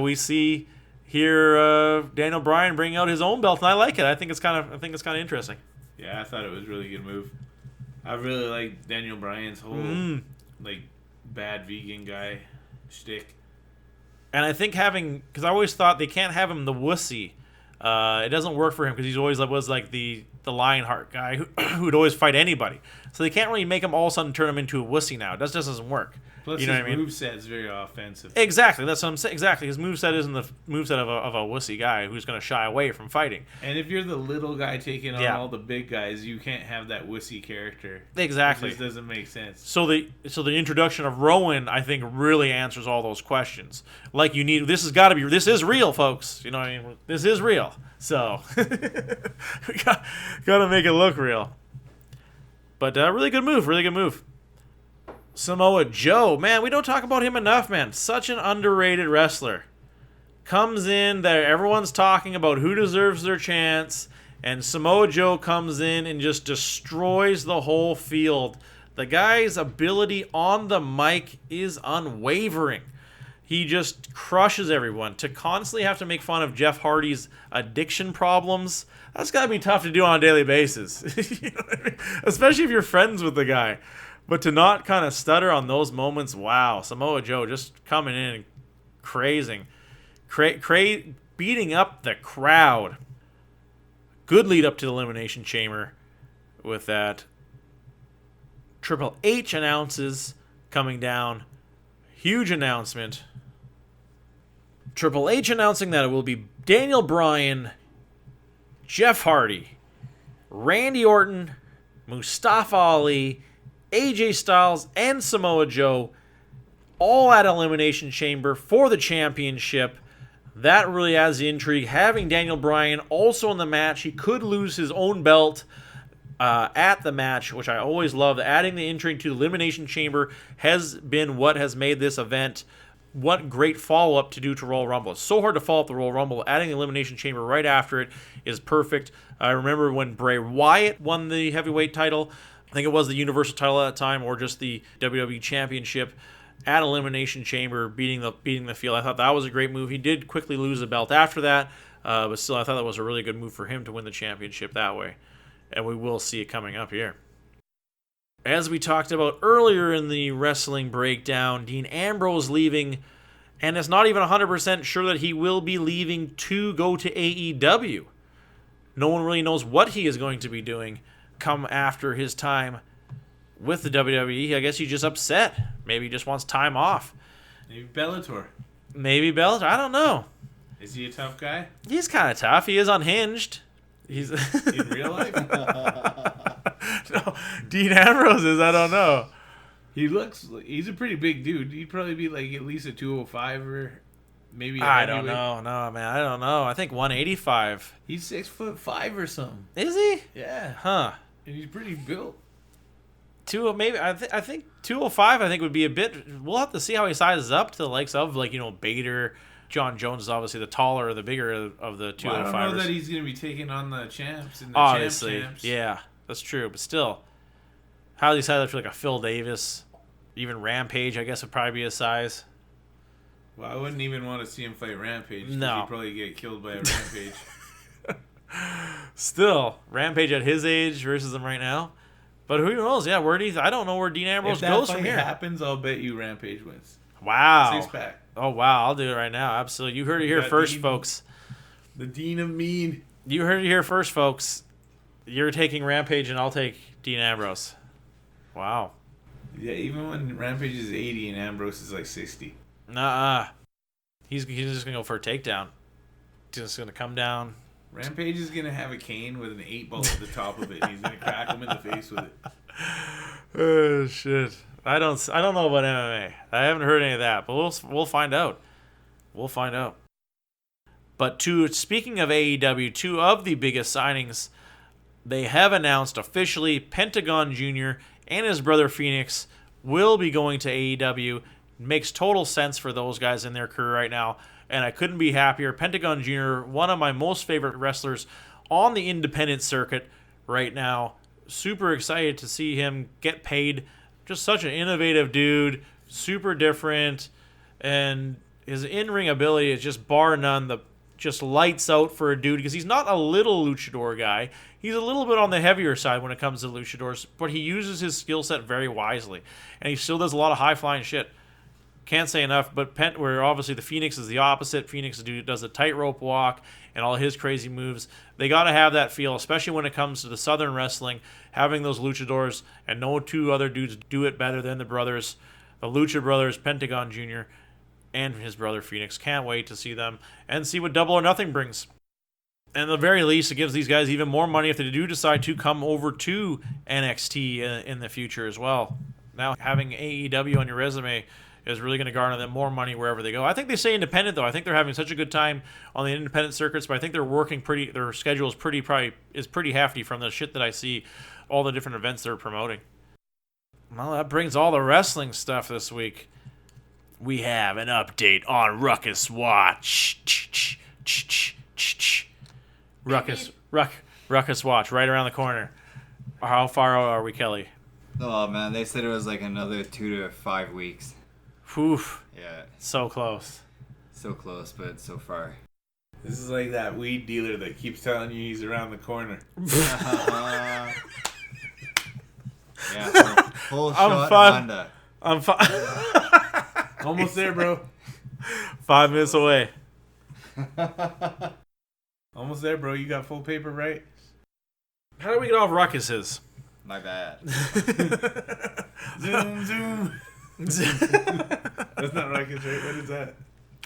We see here Daniel Bryan bringing out his own belt, and I like it. I think it's kind of interesting. Yeah, I thought it was a really good move. I really like Daniel Bryan's whole bad vegan guy shtick. And I think because I always thought they can't have him the wussy. It doesn't work for him because he's always was like the Lionheart guy who'd always fight anybody. So they can't really make him all of a sudden turn him into a wussy now. It just doesn't work. Plus, you know his what I mean? moveset is very offensive. Exactly, that's what I'm saying. Exactly, his moveset isn't the moveset of a wussy guy who's going to shy away from fighting. And if you're the little guy taking on all the big guys, you can't have that wussy character. Exactly, it just doesn't make sense. So the introduction of Rowan, I think, really answers all those questions. Like this is real, folks. You know what I mean? This is real. So we got to make it look real. But really good move. Samoa Joe, man, we don't talk about him enough, man. Such an underrated wrestler. Comes in there, everyone's talking about who deserves their chance, and Samoa Joe comes in and just destroys the whole field. The guy's ability on the mic is unwavering. He just crushes everyone. To constantly have to make fun of Jeff Hardy's addiction problems, that's got to be tough to do on a daily basis. You know what I mean? Especially if you're friends with the guy. But to not kind of stutter on those moments, wow. Samoa Joe just coming in and beating up the crowd. Good lead up to the Elimination Chamber. with that. Triple H announces coming down. Huge announcement. Triple H announcing that it will be Daniel Bryan, Jeff Hardy, Randy Orton, Mustafa Ali, AJ Styles, and Samoa Joe all at Elimination Chamber for the championship. That really adds the intrigue. Having Daniel Bryan also in the match, he could lose his own belt at the match, which I always love. Adding the intrigue to the Elimination Chamber has been what has made this event. What great follow-up to do to Royal Rumble. It's so hard to follow up the Royal Rumble. Adding the Elimination Chamber right after it is perfect. I remember when Bray Wyatt won the heavyweight title. I think it was the Universal title at the time, or just the WWE Championship at Elimination Chamber, beating the field. I thought that was a great move. He did quickly lose the belt after that, but still, I thought that was a really good move for him to win the championship that way. And we will see it coming up here. As we talked about earlier in the wrestling breakdown, Dean Ambrose leaving, and it's not even 100% sure that he will be leaving to go to AEW. No one really knows what he is going to be doing come after his time with the WWE. I guess he's just upset. Maybe he just wants time off. Maybe Bellator. I don't know. Is he a tough guy? He's kind of tough. He is unhinged. He's in real life? No, Dean Ambrose is. I don't know. He's a pretty big dude. He'd probably be like at least a 205 or maybe a I don't know. No, man, I don't know. I think 185. He's 6'5" or something. Is he? Yeah. Huh. And he's pretty built. Maybe I think 205. I think would be a bit. We'll have to see how he sizes up to the likes of Bader. John Jones is obviously the taller or the bigger of the 205ers. Well, I don't know that he's going to be taking on the champs and the obviously, champs. Yeah, that's true. But still, how do you size up for like a Phil Davis? Even Rampage, I guess, would probably be his size. Well, I wouldn't even want to see him fight Rampage. No. He'd probably get killed by a Rampage. Still, Rampage at his age versus him right now. But who knows? Yeah, I don't know where Dean Ambrose goes from here. If that fight happens, I'll bet you Rampage wins. Wow. 6-pack. Oh, wow. I'll do it right now. Absolutely. You heard it here first, folks. The Dean of Mean. You heard it here first, folks. You're taking Rampage, and I'll take Dean Ambrose. Wow. Yeah, even when Rampage is 80 and Ambrose is like 60. Nuh-uh. He's just going to go for a takedown. He's just going to come down. Rampage is going to have a cane with an 8-ball at the top of it, and he's going to crack him in the face with it. Oh, shit. I don't know about MMA. I haven't heard any of that, but we'll find out. We'll find out. But speaking of AEW, two of the biggest signings, they have announced officially Pentagon Jr. and his brother Phoenix will be going to AEW. Makes total sense for those guys in their career right now, and I couldn't be happier. Pentagon Jr., one of my most favorite wrestlers on the independent circuit right now. Super excited to see him get paid. Just such an innovative dude, super different, and his in-ring ability is just bar none. Just lights out for a dude, because he's not a little luchador guy. He's a little bit on the heavier side when it comes to luchadors, but he uses his skill set very wisely, and he still does a lot of high-flying shit. Can't say enough, but where obviously the Phoenix is the opposite. Phoenix does a tightrope walk and all his crazy moves. They got to have that feel, especially when it comes to the Southern wrestling, having those luchadors, and no two other dudes do it better than the brothers, the Lucha Brothers, Pentagon Jr., and his brother Phoenix. Can't wait to see them and see what Double or Nothing brings. And at the very least, it gives these guys even more money if they do decide to come over to NXT in the future as well. Now, having AEW on your resume is really going to garner them more money wherever they go. I think they stay independent, though. I think they're having such a good time on the independent circuits, but I think they're working their schedule is pretty hefty from the shit that I see, all the different events they're promoting. Well, that brings all the wrestling stuff this week. We have an update on Ruckus Watch. Ruckus Watch, right around the corner. How far are we, Kelly? Oh, man, they said it was like another 2 to 5 weeks. Oof. Yeah. So close. So close, but so far. This is like that weed dealer that keeps telling you he's around the corner. Yeah, full shot Honda. I'm fine. Almost there, bro. 5 minutes away. Almost there, bro. You got full paper, right? How do we get off Ruckuses? My bad. Zoom. That's not Ruckus, right? What is that?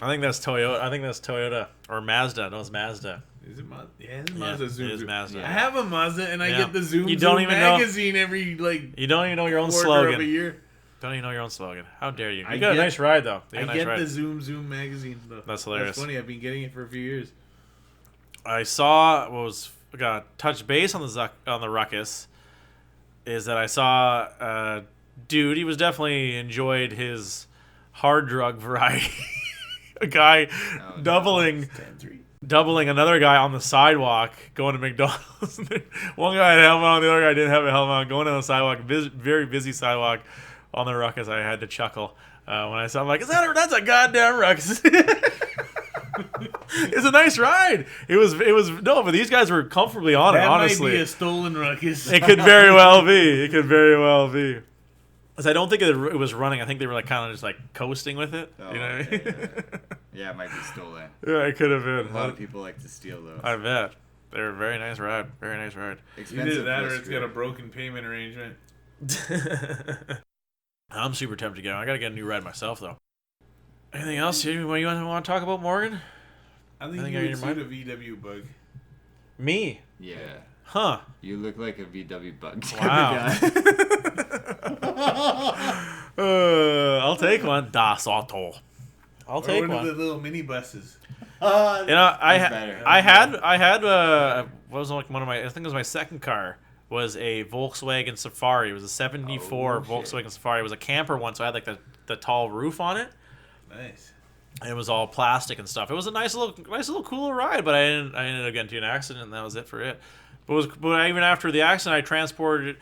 I think that's Toyota or Mazda. No, it's Mazda. Is it Mazda? Yeah, it's Mazda Zoom. It is Mazda. I have a Mazda, and I get the Zoom magazine every You don't even know your own quarter slogan. of a year. Don't even know your own slogan. How dare you? You got a nice ride though. I get the Zoom magazine though. That's hilarious. That's funny. I've been getting it for a few years. I saw got touch base on the Ruckus. Is that I saw a dude? He was definitely enjoyed his hard drug variety. A guy doubling another guy on the sidewalk going to McDonald's. One guy had a helmet on, the other guy didn't have a helmet on. Going on the sidewalk, very busy sidewalk on the Ruckus. I had to chuckle when I saw. I'm like, that's a goddamn Ruckus. It's a nice ride. It was no, but these guys were comfortably on it. Honestly, might be a stolen Ruckus. It could very well be. Because I don't think it was running. I think they were like kind of just like coasting with it. Oh, you know what I mean? Yeah, it might be stolen. Yeah, it could have been. A lot of people like to steal those. I bet. They're a very nice ride. Either that or it's got a broken payment arrangement. I'm super tempted to get on. I got to get a new ride myself, though. Anything else you want to talk about, Morgan? I think you would suit a VW bug. Me? Yeah. Huh. You look like a VW bug. Wow. I'll take one. Das Auto. I'll take one. One of the little minibuses. I had what was like one of my, I think it was my second car, was a Volkswagen Safari. It was a 74 Volkswagen Safari. It was a camper one, so I had like the tall roof on it. Nice. And it was all plastic and stuff. It was a nice little cool ride, but I ended up getting into an accident, and that was it for it. But even after the accident, I transported it,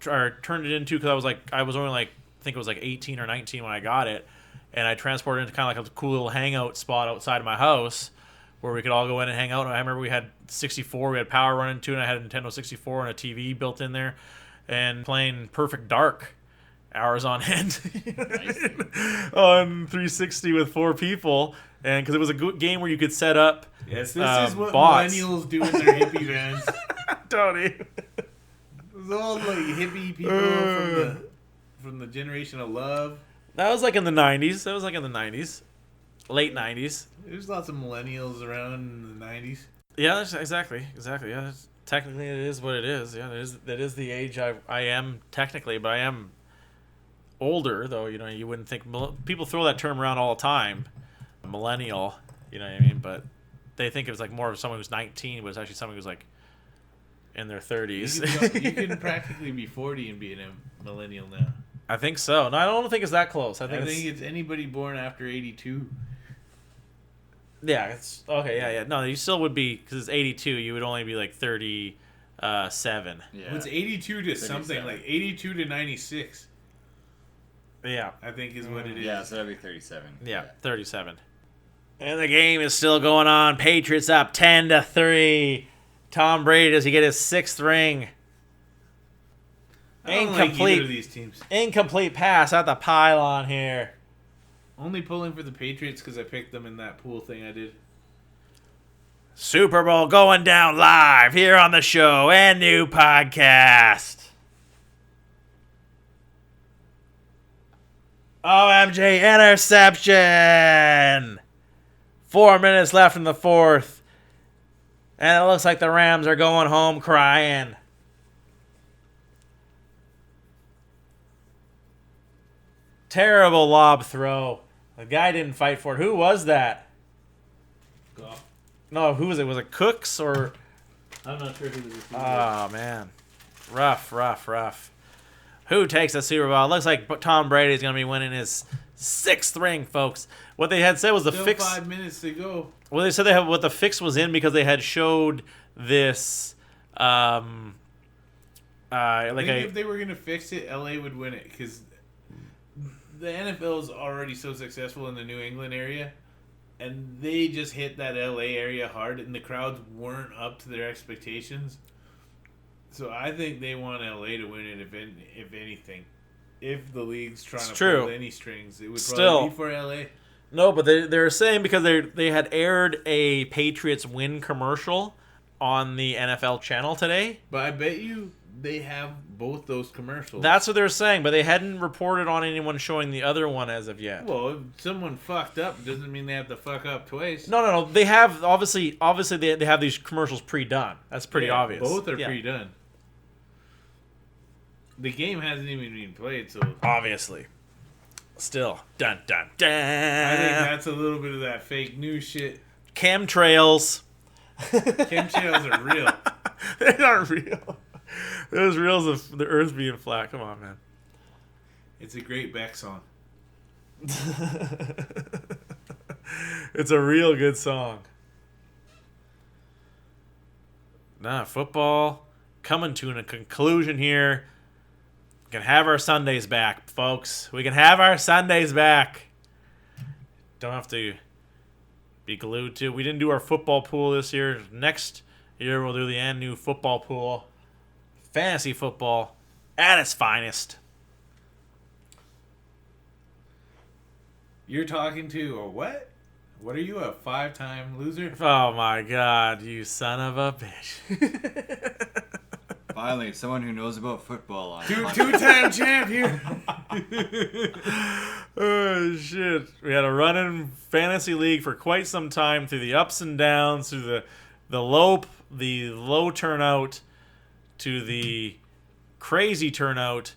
or turned it into, because I was only like, I think it was like 18 or 19 when I got it, and I transported it into kind of like a cool little hangout spot outside of my house where we could all go in and hang out. And I remember we had 64, we had power running too, and I had a Nintendo 64 and a TV built in there, and playing Perfect Dark hours on end on 360 with 4 people, and because it was a good game where you could set up. Yes, this is what bots. Millennials do in their hippie vans. Tony. Those old like hippie people from the generation of love. That was like in the 90s. Late 90s. There's lots of millennials around in the 90s. Yeah, that's exactly. Yeah, technically it is what it is. Yeah, that is the age I am technically, but I am older, though. You know, you wouldn't think people throw that term around all the time, millennial. You know what I mean? But they think it was like more of someone who's 19, but it's actually someone who's like in their 30s. You can practically be 40 and be a millennial now. I think so. No, I don't think it's that close. I think it's anybody born after 82. Yeah, it's okay. Yeah. No, you still would be, because it's 82. You would only be like 37. Yeah. Well, it's 82 to 37. Something like 82 to 96. Yeah, I think is what it is. Yeah, so that'd be 37. Yeah, 37. And the game is still going on. Patriots up 10-3. Tom Brady, does he get his 6th ring? I don't like either of these teams. Incomplete pass at the pylon here. Only pulling for the Patriots because I picked them in that pool thing I did. Super Bowl going down live here on the show and new podcast. OMG interception. 4 minutes left in the 4th. And it looks like the Rams are going home crying. Terrible lob throw. The guy didn't fight for it. Who was that? Goff. No, who was it? Was it Cooks or? I'm not sure who this is. Oh, man. Rough. Who takes the Super Bowl? It looks like Tom Brady's going to be winning his 6th ring, folks. What they had said was the Still fix. 5 minutes to go. Well, they said what the fix was in because they had showed this. If they were going to fix it, LA would win it because the NFL is already so successful in the New England area, and they just hit that LA area hard, and the crowds weren't up to their expectations. So I think they want LA to win it, if anything. If the league's trying to pull any strings, it would probably be for LA. No, but they're saying because they had aired a Patriots win commercial on the NFL channel today. But I bet you they have both those commercials. That's what they're saying, but they hadn't reported on anyone showing the other one as of yet. Well, if someone fucked up, doesn't mean they have to fuck up twice. No. They have obviously they have these commercials pre-done. That's pretty obvious. Both are pre-done. The game hasn't even been played, so obviously. Still, dun dun dun. I think that's a little bit of that fake news shit. Chemtrails. Chemtrails are real. They aren't real. There's reals of the Earth being flat. Come on, man. It's a great Beck song. It's a real good song. Football coming to a conclusion here. We can have our Sundays back, folks. We can have our Sundays back. Don't have to be glued to. We didn't do our football pool this year. Next year we'll do the new football pool. Fantasy football at its finest. You're talking to a what? What are you, a 5-time loser? Oh my God, you son of a bitch. Finally, someone who knows about football on Two-time champ here. Oh shit! We had a running fantasy league for quite some time, through the ups and downs, through the low turnout, to the crazy turnout.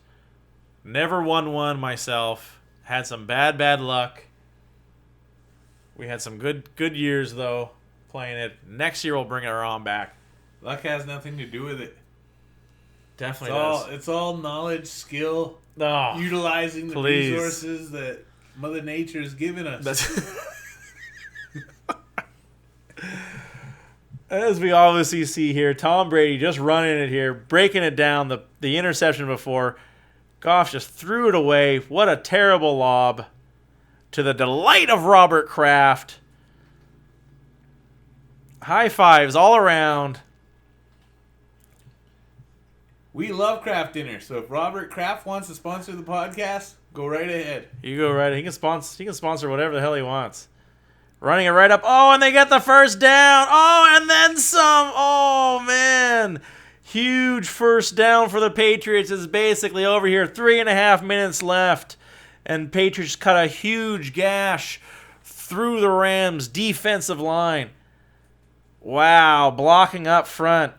Never won one myself. Had some bad luck. We had some good years though playing it. Next year we'll bring it on back. Luck has nothing to do with it. Definitely does. It's all knowledge, skill, utilizing the resources that Mother Nature has given us. As we obviously see here, Tom Brady just running it here, breaking it down, the interception before. Goff just threw it away. What a terrible lob. To the delight of Robert Kraft. High fives all around. We love Kraft Dinner, so if Robert Kraft wants to sponsor the podcast, go right ahead. You go right. He can sponsor whatever the hell he wants. Running it right up. Oh, and they get the first down. Oh, and then some. Oh, man. Huge first down for the Patriots. Is basically over here. 3.5 minutes left. And Patriots cut a huge gash through the Rams' defensive line. Wow. Blocking up front.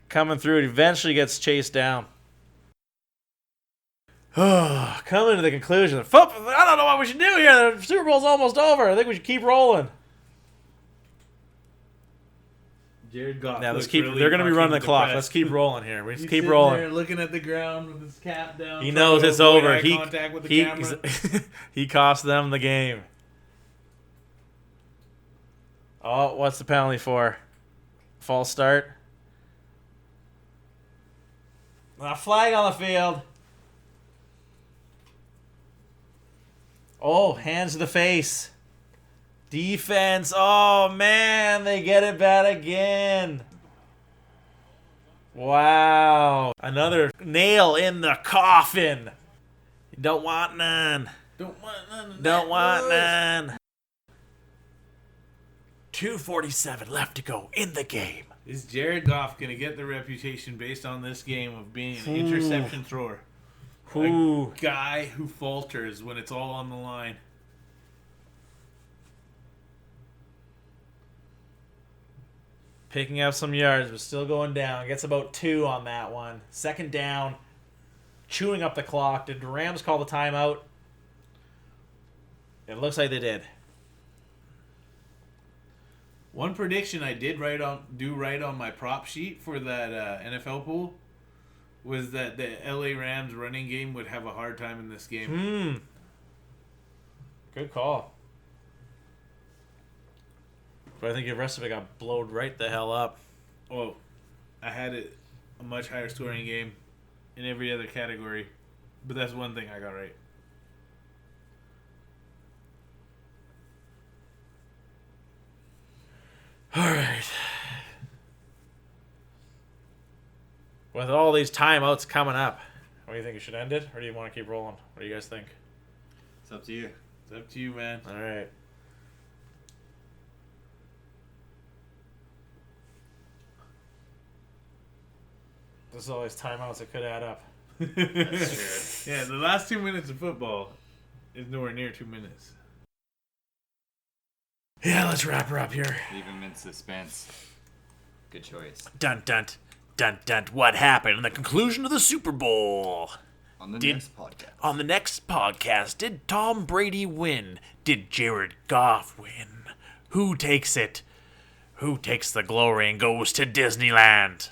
Coming through. It eventually gets chased down. Coming to the conclusion. I don't know what we should do here. The Super Bowl's almost over. I think we should keep rolling. Jared Goff. Now let's keep. They're going to be running the clock. Let's keep rolling here. We just keep rolling. There looking at the ground with his cap down. He knows it's over. Contact with the camera. He cost them the game. Oh, what's the penalty for? False start. A flag on the field. Oh, hands to the face. Defense. Oh, man. They get it bad again. Wow. Another nail in the coffin. You don't want none. Don't want none. Don't want none. 2:47 left to go in the game. Is Jared Goff going to get the reputation based on this game of being an interception thrower? A guy who falters when it's all on the line. Picking up some yards, but still going down. Gets about 2 on that one. Second down. Chewing up the clock. Did the Rams call the timeout? It looks like they did. One prediction I did do right on my prop sheet for that NFL pool was that the LA Rams running game would have a hard time in this game. Good call. But I think the rest of it got blowed right the hell up. Oh, I had it a much higher scoring game in every other category. But that's one thing I got right. All right. With all these timeouts coming up, what do you think? You should end it? Or do you want to keep rolling? What do you guys think? It's up to you. It's up to you, man. All right. There's always timeouts that could add up. That's true. Yeah, the last 2 minutes of football is nowhere near 2 minutes. Yeah, let's wrap her up here. Leave him in suspense. Good choice. Dun dun dun dun. What happened in the conclusion of the Super Bowl? On the next podcast. On the next podcast, did Tom Brady win? Did Jared Goff win? Who takes it? Who takes the glory and goes to Disneyland?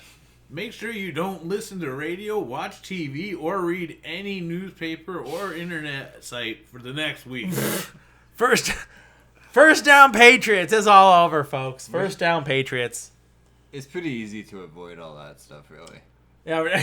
Make sure you don't listen to radio, watch TV, or read any newspaper or internet site for the next week. First down Patriots. It's all over, folks. First down Patriots. It's pretty easy to avoid all that stuff, really. Yeah.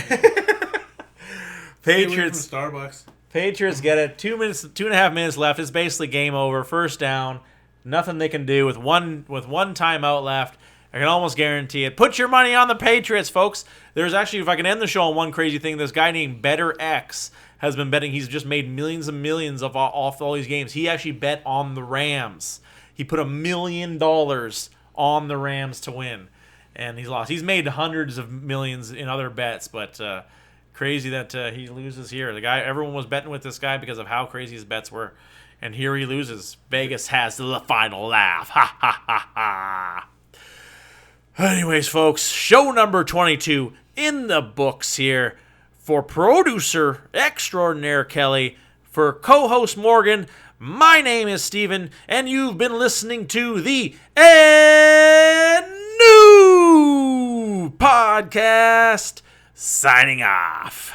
Patriots. Stay away from Starbucks. Patriots get it. 2.5 minutes left. It's basically game over. First down. Nothing they can do with one timeout left. I can almost guarantee it. Put your money on the Patriots, folks. There's actually, if I can end the show on one crazy thing, this guy named Better X has been betting. He's just made millions and millions off all these games. He actually bet on the Rams. He put $1 million on the Rams to win, and he's lost. He's made hundreds of millions in other bets, but crazy that he loses here. The guy, everyone was betting with this guy because of how crazy his bets were, and here he loses. Vegas has the final laugh. Ha ha ha ha. Anyways, folks, show number 22 in the books here. For producer extraordinaire Kelly, for co-host Morgan, my name is Steven, and you've been listening to the New Podcast. Signing off.